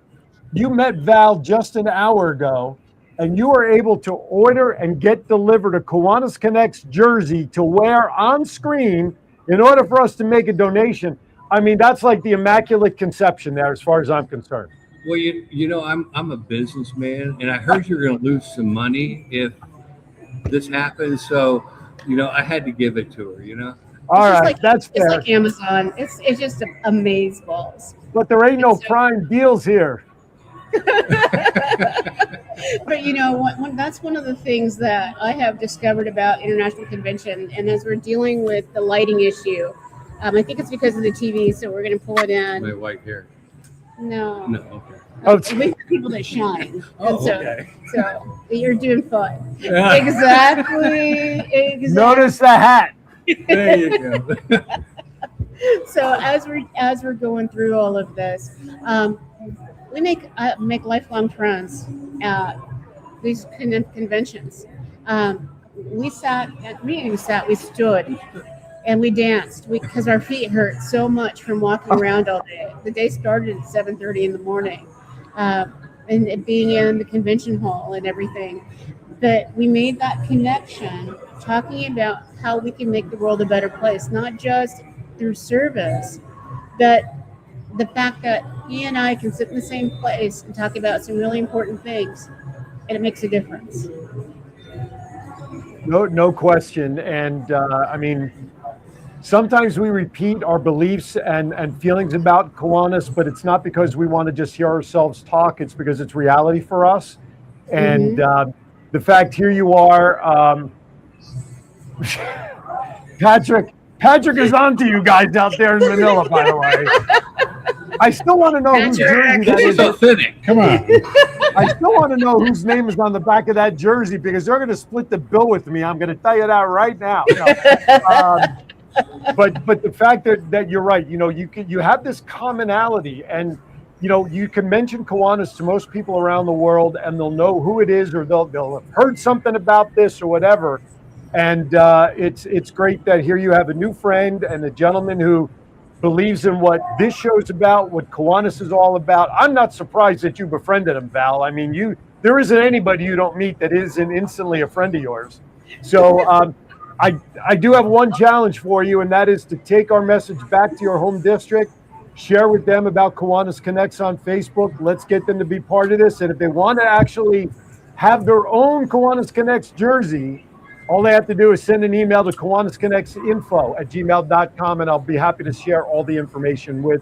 you met Val just an hour ago, and you were able to order and get delivered a Kiwanis Connects jersey to wear on screen in order for us to make a donation. I mean, that's like the immaculate conception there, as far as I'm concerned. Well, I'm a businessman, and I heard you're going to lose some money if this happens. So, I had to give it to her. All right, that's fair. It's like Amazon. It's just amazeballs. But there ain't no prime deals here. But that's one of the things that I have discovered about International Convention, and as we're dealing with the lighting issue, I think it's because of the TV, so we're going to pull it in. My white hair. No. No, okay. Oh, We have people that shine. Oh, And so, okay. so you're doing fine. Yeah. Exactly. Notice the hat. There you go. So as we're going through all of this, we make lifelong friends at these conventions. We sat at meetings that we stood and we danced because our feet hurt so much from walking around all day. The day started at 7:30 in the morning, and it being in the convention hall and everything. But we made that connection, talking about how we can make the world a better place, not just through service, but the fact that he and I can sit in the same place and talk about some really important things, and it makes a difference. No question. And I mean, sometimes we repeat our beliefs and feelings about Kiwanis, but it's not because we want to just hear ourselves talk. It's because it's reality for us. And the fact here you are, Patrick is on to you guys out there in Manila, by the way. I still want to know whose jersey that is. Authentic. Come on. I still want to know whose name is on the back of that jersey because they're going to split the bill with me. I'm going to tell you that right now. But the fact that you're right, you have this commonality, and you can mention Kiwanis to most people around the world, and they'll know who it is, or they'll have heard something about this or whatever. And it's great that here you have a new friend and a gentleman who believes in what this show's about, what Kiwanis is all about. I'm not surprised that you befriended him, Val. I mean, there isn't anybody you don't meet that isn't instantly a friend of yours. So I do have one challenge for you, and that is to take our message back to your home district, share with them about Kiwanis Connects on Facebook. Let's get them to be part of this. And if they want to actually have their own Kiwanis Connects jersey, all they have to do is send an email to kiwanisconnectsinfo@gmail.com, and I'll be happy to share all the information with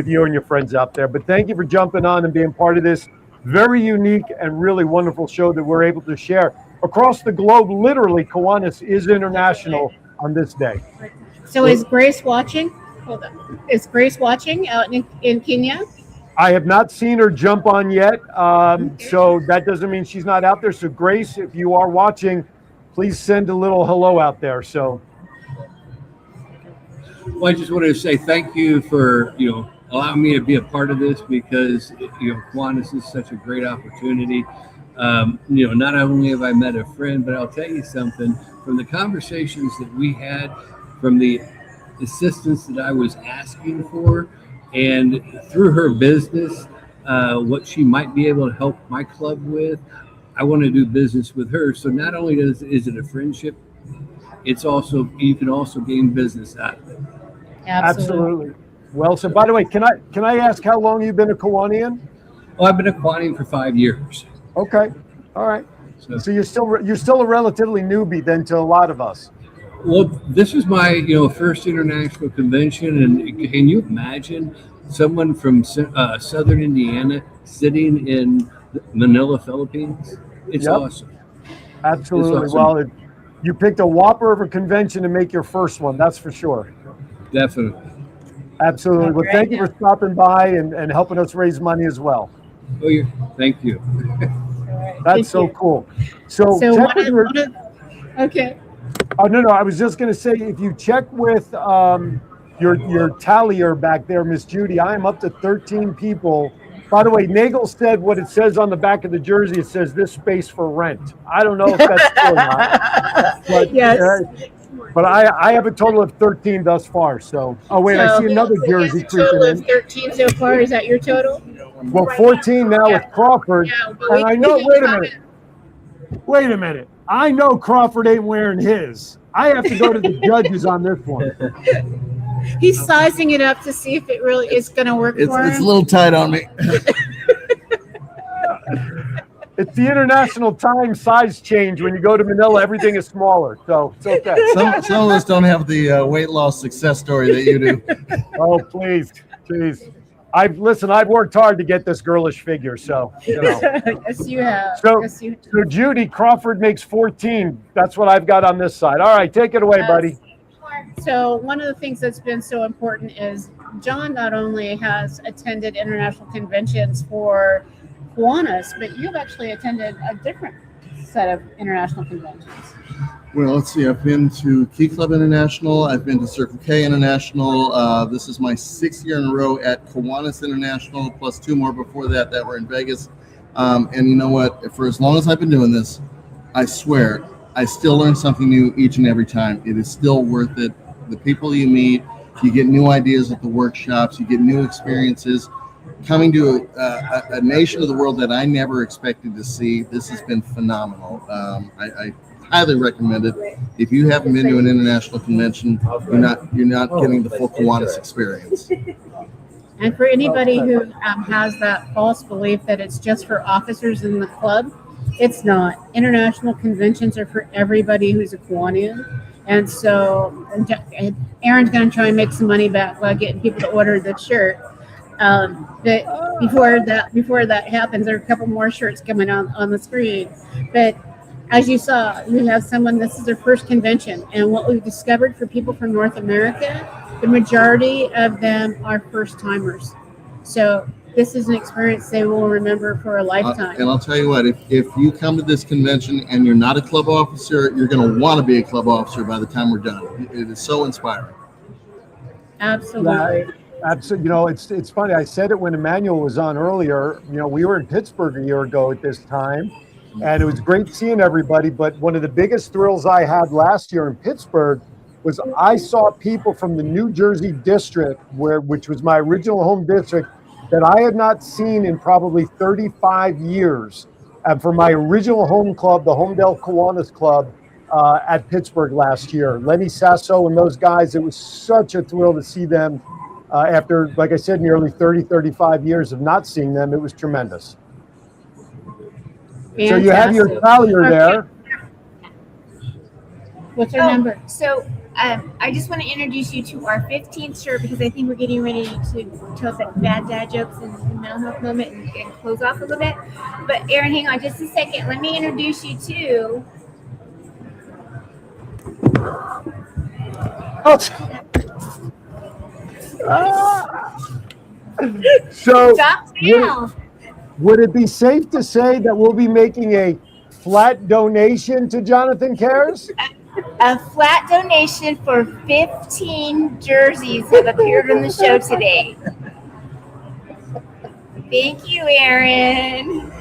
you and your friends out there. But thank you for jumping on and being part of this very unique and really wonderful show that we're able to share across the globe. Literally, Kiwanis is international on this day. So is Grace watching? Hold on. Is Grace watching out in Kenya? I have not seen her jump on yet, so that doesn't mean she's not out there. So Grace, if you are watching, please send a little hello out there. So, well, I just wanted to say thank you for allowing me to be a part of this, because Kiwanis is such a great opportunity. Not only have I met a friend, but I'll tell you something, from the conversations that we had, from the assistance that I was asking for, and through her business, what she might be able to help my club with, I want to do business with her. So not only is it a friendship, it's also, you can also gain business out of it. Absolutely. Well, so by the way, can I ask how long you've been a Kiwanian? Oh, I've been a Kiwanian for 5 years. Okay. All right. So you're still a relatively newbie then to a lot of us. Well, this is my first international convention, and can you imagine someone from Southern Indiana sitting in Manila, Philippines? It's awesome. Absolutely. It's awesome. Well, you picked a whopper of a convention to make your first one. That's for sure. Definitely. Absolutely. Well, thank you for stopping by and helping us raise money as well. Oh, thank you. That's so cool. So okay. Oh, no, I was just going to say, if you check with your tallier back there, Miss Judy, I am up to 13 people. By the way, Nagel said what it says on the back of the jersey. It says this space for rent. I don't know if that's true or not. But, yes. But I have a total of 13 thus far. So, I see another jersey creeping total in. of 13 so far. Is that your total? Well, 14 now with Crawford. And I know, wait a minute. I know Crawford ain't wearing his. I have to go to the judges on this one. He's sizing it up to see if it really is going to work for him. It's a little tight on me. It's the international time size change. When you go to Manila, everything is smaller. So it's okay. Some of us don't have the weight loss success story that you do. Oh, please. I've worked hard to get this girlish figure, so Yes, you have. So Judy, Crawford makes 14. That's what I've got on this side. All right, take it away, buddy. So one of the things that's been so important is John not only has attended international conventions for Kiwanis, but you've actually attended a different set of international conventions. Well, let's see. I've been to Key Club International. I've been to Circle K International. This is my 6th year in a row at Kiwanis International, plus 2 more before that were in Vegas. And you know what? For as long as I've been doing this, I swear, I still learn something new each and every time. It is still worth it. The people you meet, you get new ideas at the workshops, you get new experiences. Coming to a nation of the world that I never expected to see, this has been phenomenal. I highly recommend it. If you haven't been to an international convention, you're not getting the full Kiwanis experience. And for anybody who has that false belief that it's just for officers in the club, it's not. International conventions are for everybody who's a Kiwanian. And so Aaron's going to try and make some money back by getting people to order the shirt. But before that happens, there are a couple more shirts coming on the screen. But as you saw, we have someone, this is their first convention. And what we've discovered for people from North America, the majority of them are first timers. So this is an experience they will remember for a lifetime. And I'll tell you what, if you come to this convention and you're not a club officer, you're going to want to be a club officer by the time we're done. It is so inspiring. Absolutely. Absolutely. You know, it's funny. I said it when Emmanuel was on earlier. You know, we were in Pittsburgh a year ago at this time, and it was great seeing everybody. But one of the biggest thrills I had last year in Pittsburgh was I saw people from the New Jersey district, which was my original home district, that I had not seen in probably 35 years. And for my original home club, the Homedale Kiwanis Club at Pittsburgh last year, Lenny Sasso and those guys, it was such a thrill to see them after, like I said, nearly 35 years of not seeing them. It was tremendous. Fantastic. So you have your failure there. What's your number? So I just want to introduce you to our 15th shirt because I think we're getting ready to tell us like bad dad jokes and mental health moment and close off a little bit. But Aaron, hang on just a second. Let me introduce you to. So Stop would it be safe to say that we'll be making a flat donation to Jonathan Cares? A flat donation for 15 jerseys have appeared on the show today. Thank you, Aaron.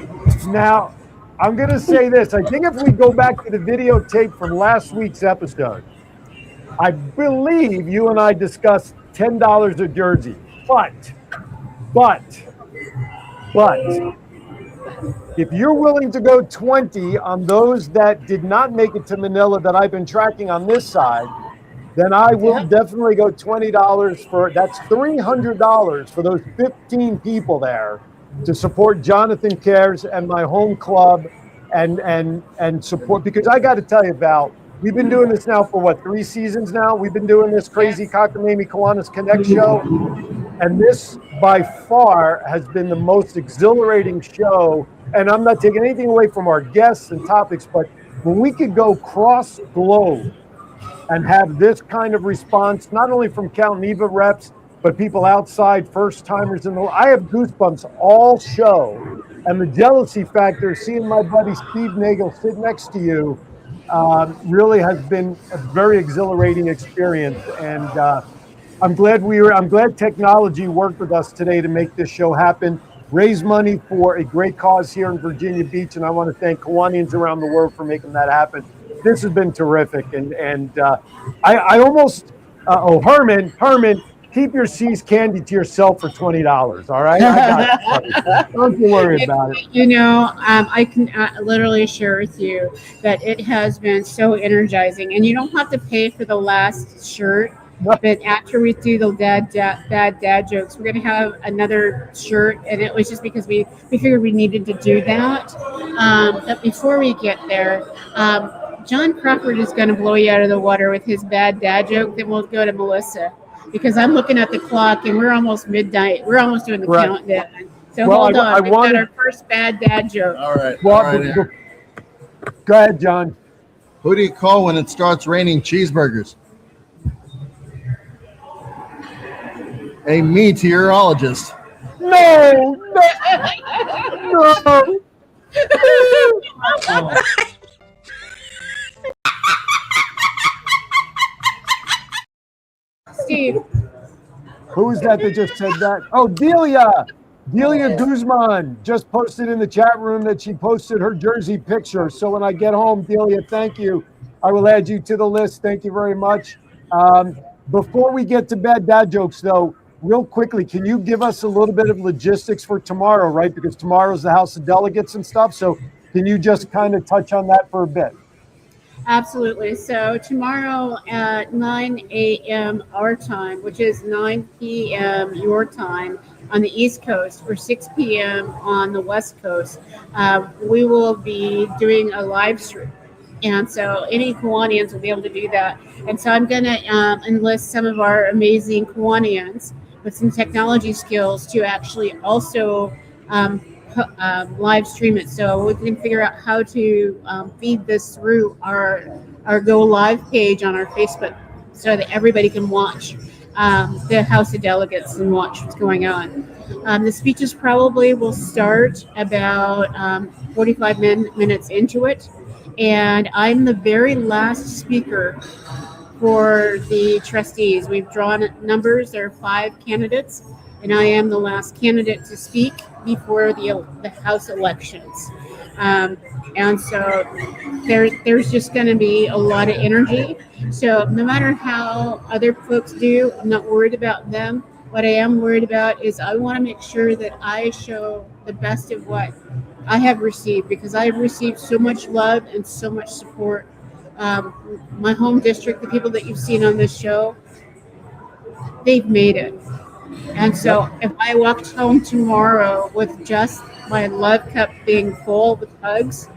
Now, I'm going to say this. I think if we go back to the videotape from last week's episode, I believe you and I discussed $10 a jersey. But, if you're willing to go 20 on those that did not make it to Manila that I've been tracking on this side, then I will definitely go $20 for, that's $300 for those 15 people there to support Jonathan Cares and my home club and support, because I got to tell you, Val, we've been doing this now for what, 3 seasons now? We've been doing this crazy Cockamamie Kiwanis Connects show. And this by far has been the most exhilarating show. And I'm not taking anything away from our guests and topics, but when we could go cross globe and have this kind of response, not only from Cal Neva reps, but people outside, first timers in the, I have goosebumps all show. And the jealousy factor, seeing my buddy Steve Nagel sit next to you, really has been a very exhilarating experience. And I'm glad technology worked with us today to make this show happen, raise money for a great cause here in Virginia Beach. And I want to thank Kiwanians around the world for making that happen. This has been terrific. And I almost, Herman, keep your C's candy to yourself for $20. All right. I got it. Don't you worry about it. You know, I can literally share with you that it has been so energizing, and you don't have to pay for the last shirt. But after we do the bad dad jokes, we're going to have another shirt, and it was just because we figured we needed to do that. But before we get there, John Crawford is going to blow you out of the water with his bad dad joke. Then we'll go to Melissa, because I'm looking at the clock and we're almost midnight. We're almost doing the countdown. So hold on. We've got our first bad dad joke. All right. Go ahead, John. Who do you call when it starts raining cheeseburgers? A meteorologist. No, no. Steve. Who is that just said that? Oh, Delia. Delia Guzman just posted in the chat room that she posted her jersey picture. So when I get home, Delia, thank you. I will add you to the list. Thank you very much. Before we get to bad dad jokes, though, real quickly, can you give us a little bit of logistics for tomorrow, right? Because tomorrow's the House of Delegates and stuff. So can you just kind of touch on that for a bit? Absolutely. So tomorrow at 9 a.m. our time, which is 9 p.m. your time on the East Coast, or 6 p.m. on the West Coast, we will be doing a live stream. And so any Kiwanians will be able to do that. And so I'm going to enlist some of our amazing Kiwanians with some technology skills to actually also live stream it. So we can figure out how to feed this through our Go Live page on our Facebook so that everybody can watch the House of Delegates and watch what's going on. The speeches probably will start about 45 minutes into it. And I'm the very last speaker for the trustees. We've drawn numbers. There are 5 candidates, and I am the last candidate to speak before the House elections. And so there's just going to be a lot of energy. So no matter how other folks do, I'm not worried about them. What I am worried about is I want to make sure that I show the best of what I have received, because I have received so much love and so much support. My home district, the people that you've seen on this show, they've made it. And so if I walked home tomorrow with just my love cup being full with hugs,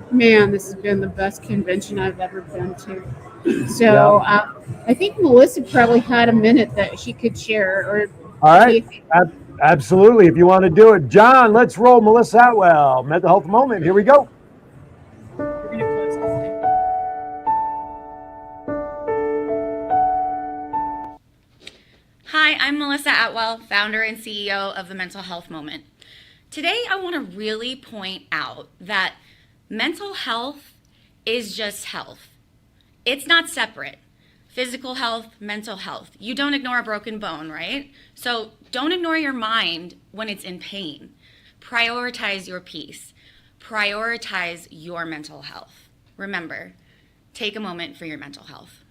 man, this has been the best convention I've ever been to. So I think Melissa probably had a minute that she could share. Or all right. Absolutely. If you want to do it. John, let's roll Melissa Atwell. Mental health moment. Here we go. Hi, I'm Melissa Atwell, founder and CEO of the Mental Health Moment. Today, I want to really point out that mental health is just health. It's not separate. Physical health, mental health. You don't ignore a broken bone, right? So don't ignore your mind when it's in pain. Prioritize your peace. Prioritize your mental health. Remember, take a moment for your mental health.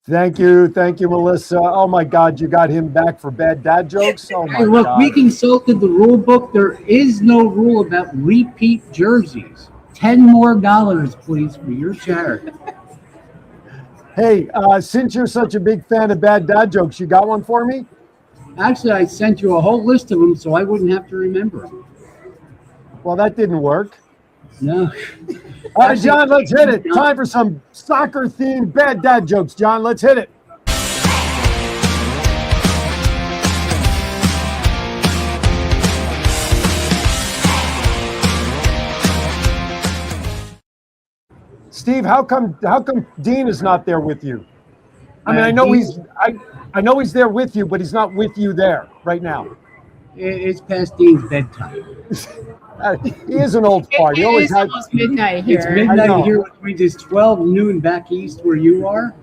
Thank you, Melissa. Oh my God, you got him back for bad dad jokes. Oh my Hey, look, God. we consulted the rule book. There is no rule about repeat jerseys. $10 more, please, for your charity. Hey, since you're such a big fan of bad dad jokes, you got one for me? Actually, I sent you a whole list of them so I wouldn't have to remember them. Well, that didn't work. No. All right, John, let's hit it. Time for some soccer-themed bad dad jokes. John, let's hit it. Steve, how come Dean is not there with you? I mean, I know he's there with you, but he's not with you there right now. It's past Dean's bedtime. He is an old fart. He always has midnight here. It's midnight here, which means it's 12 noon back east where you are.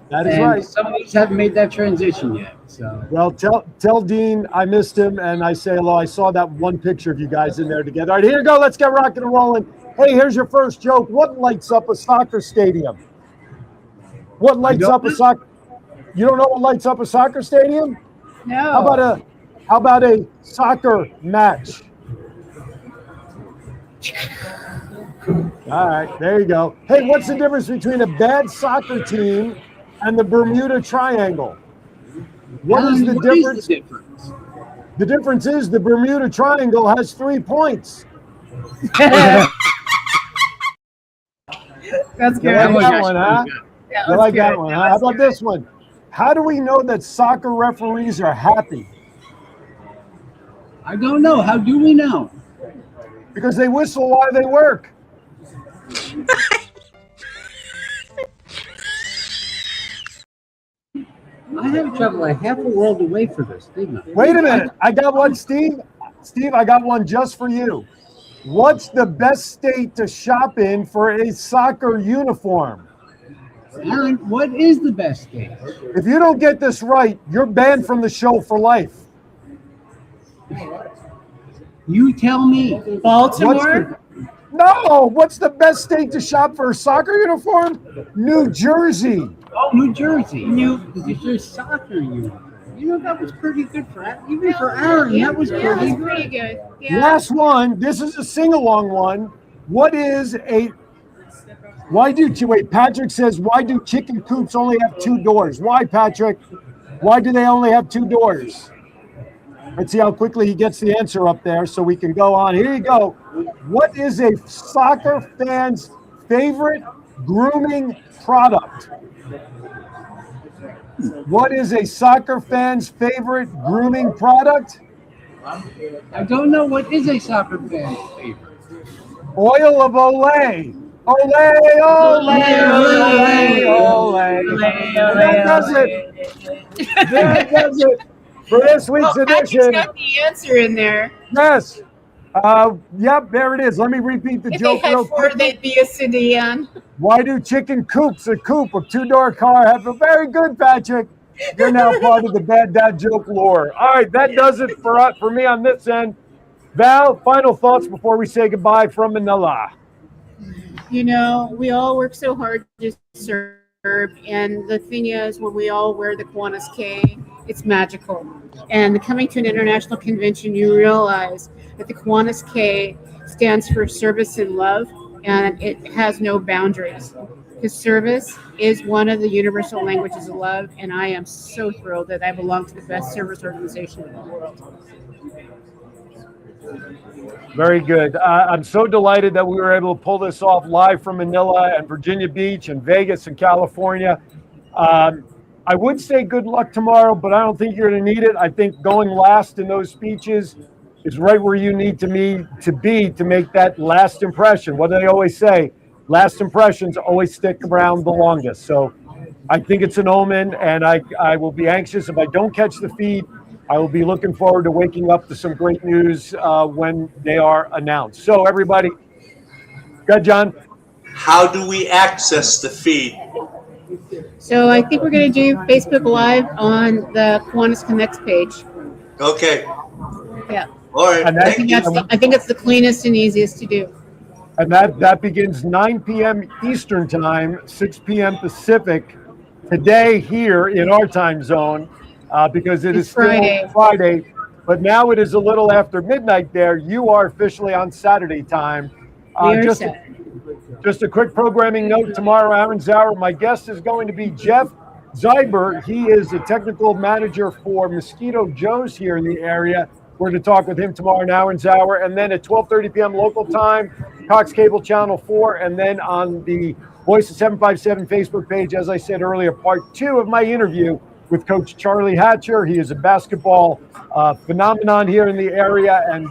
That is right. Some of us haven't made that transition yet. So well, tell Dean I missed him, and I say hello. I saw that one picture of you guys in there together. All right, here you go. Let's get rocking and rolling. Hey, here's your first joke. What lights up a soccer stadium? What lights up a soccer? You don't know what lights up a soccer stadium? No. How about a soccer match? All right, there you go. Hey, what's the difference between a bad soccer team and the Bermuda Triangle? What is the difference? The difference is the Bermuda Triangle has 3 points. That's good. You like that one, huh? Yeah, You like good. that one, huh? How about this one? How do we know that soccer referees are happy? I don't know. How do we know? Because they whistle while they work. I had to travel a half a world away for this, didn't I? Wait a minute. I got one, Steve. Steve, I got one just for you. What's the best state to shop in for a soccer uniform? Aaron, what is the best state? If you don't get this right, you're banned from the show for life. You tell me. Baltimore? What's the best state to shop for a soccer uniform? New Jersey. Oh, New Jersey. It's your soccer uniform. You know, that was pretty good for even for Aaron. That was pretty good. Pretty good. Yeah. Last one. This is a sing-along one. Patrick says, why do chicken coops only have 2 doors? Why, Patrick? Why do they only have 2 doors? Let's see how quickly he gets the answer up there so we can go on. Here you go. What is a soccer fan's favorite grooming product? What is a soccer fan's favorite grooming product? I don't know what is a soccer fan's favorite. Oil of Olay. Olay, Olay, Olay, Olay. That does it. That does it for this week's edition. Got the answer in there. Yes. Yep, there it is. Let me repeat the If joke they real had 4, quick. they'd be a sedan. Why do chicken coops, a 2-door car, have a very good, Patrick? You're now part of the Bad Dad joke lore. All right, that does it for me on this end. Val, final thoughts before we say goodbye from Manila. You know, we all work so hard to serve, and the thing is, when we all wear the Kiwanis K, it's magical. And coming to an international convention, you realize that the Kiwanis K stands for service and love, and it has no boundaries. Because service is one of the universal languages of love, and I am so thrilled that I belong to the best service organization in the world. Very good. I'm so delighted that we were able to pull this off live from Manila and Virginia Beach and Vegas and California. I would say good luck tomorrow, but I don't think you're going to need it. I think going last in those speeches is right where you need to be to make that last impression. What do they always say? Last impressions always stick around the longest. So I think it's an omen, and I will be anxious. If I don't catch the feed, I will be looking forward to waking up to some great news when they are announced. So everybody, go ahead, John. How do we access the feed? So I think we're going to do Facebook Live on the Kiwanis Connects page. Okay. Yeah. All right. And I think it's the cleanest and easiest to do. And that begins 9 p.m. Eastern Time, 6 p.m. Pacific, today here in our time zone, because it's still Friday. But now it is a little after midnight there. You are officially on Saturday time. Just a quick programming note. Tomorrow, Aaron's Hour, my guest is going to be Jeff Zyber. He is a technical manager for Mosquito Joe's here in the area. We're going to talk with him tomorrow in Aaron's Hour. And then at 12:30 p.m. local time, Cox Cable Channel 4. And then on the Voice of 757 Facebook page, as I said earlier, part 2 of my interview with Coach Charlie Hatcher. He is a basketball phenomenon here in the area and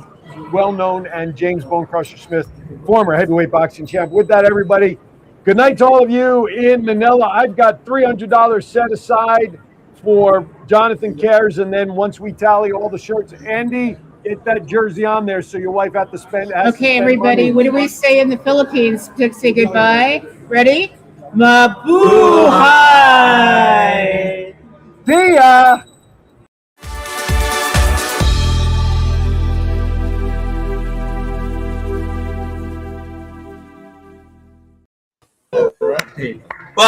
well-known, and James Bone Crusher Smith, former heavyweight boxing champ. With that, everybody, good night to all of you in Manila. I've got $300 set aside for Jonathan Cares, and then once we tally all the shirts, Andy, get that jersey on there so your wife has to spend Everybody, money. what do we say in the Philippines to say goodbye? Ready? Mabuhay! See ya! Right.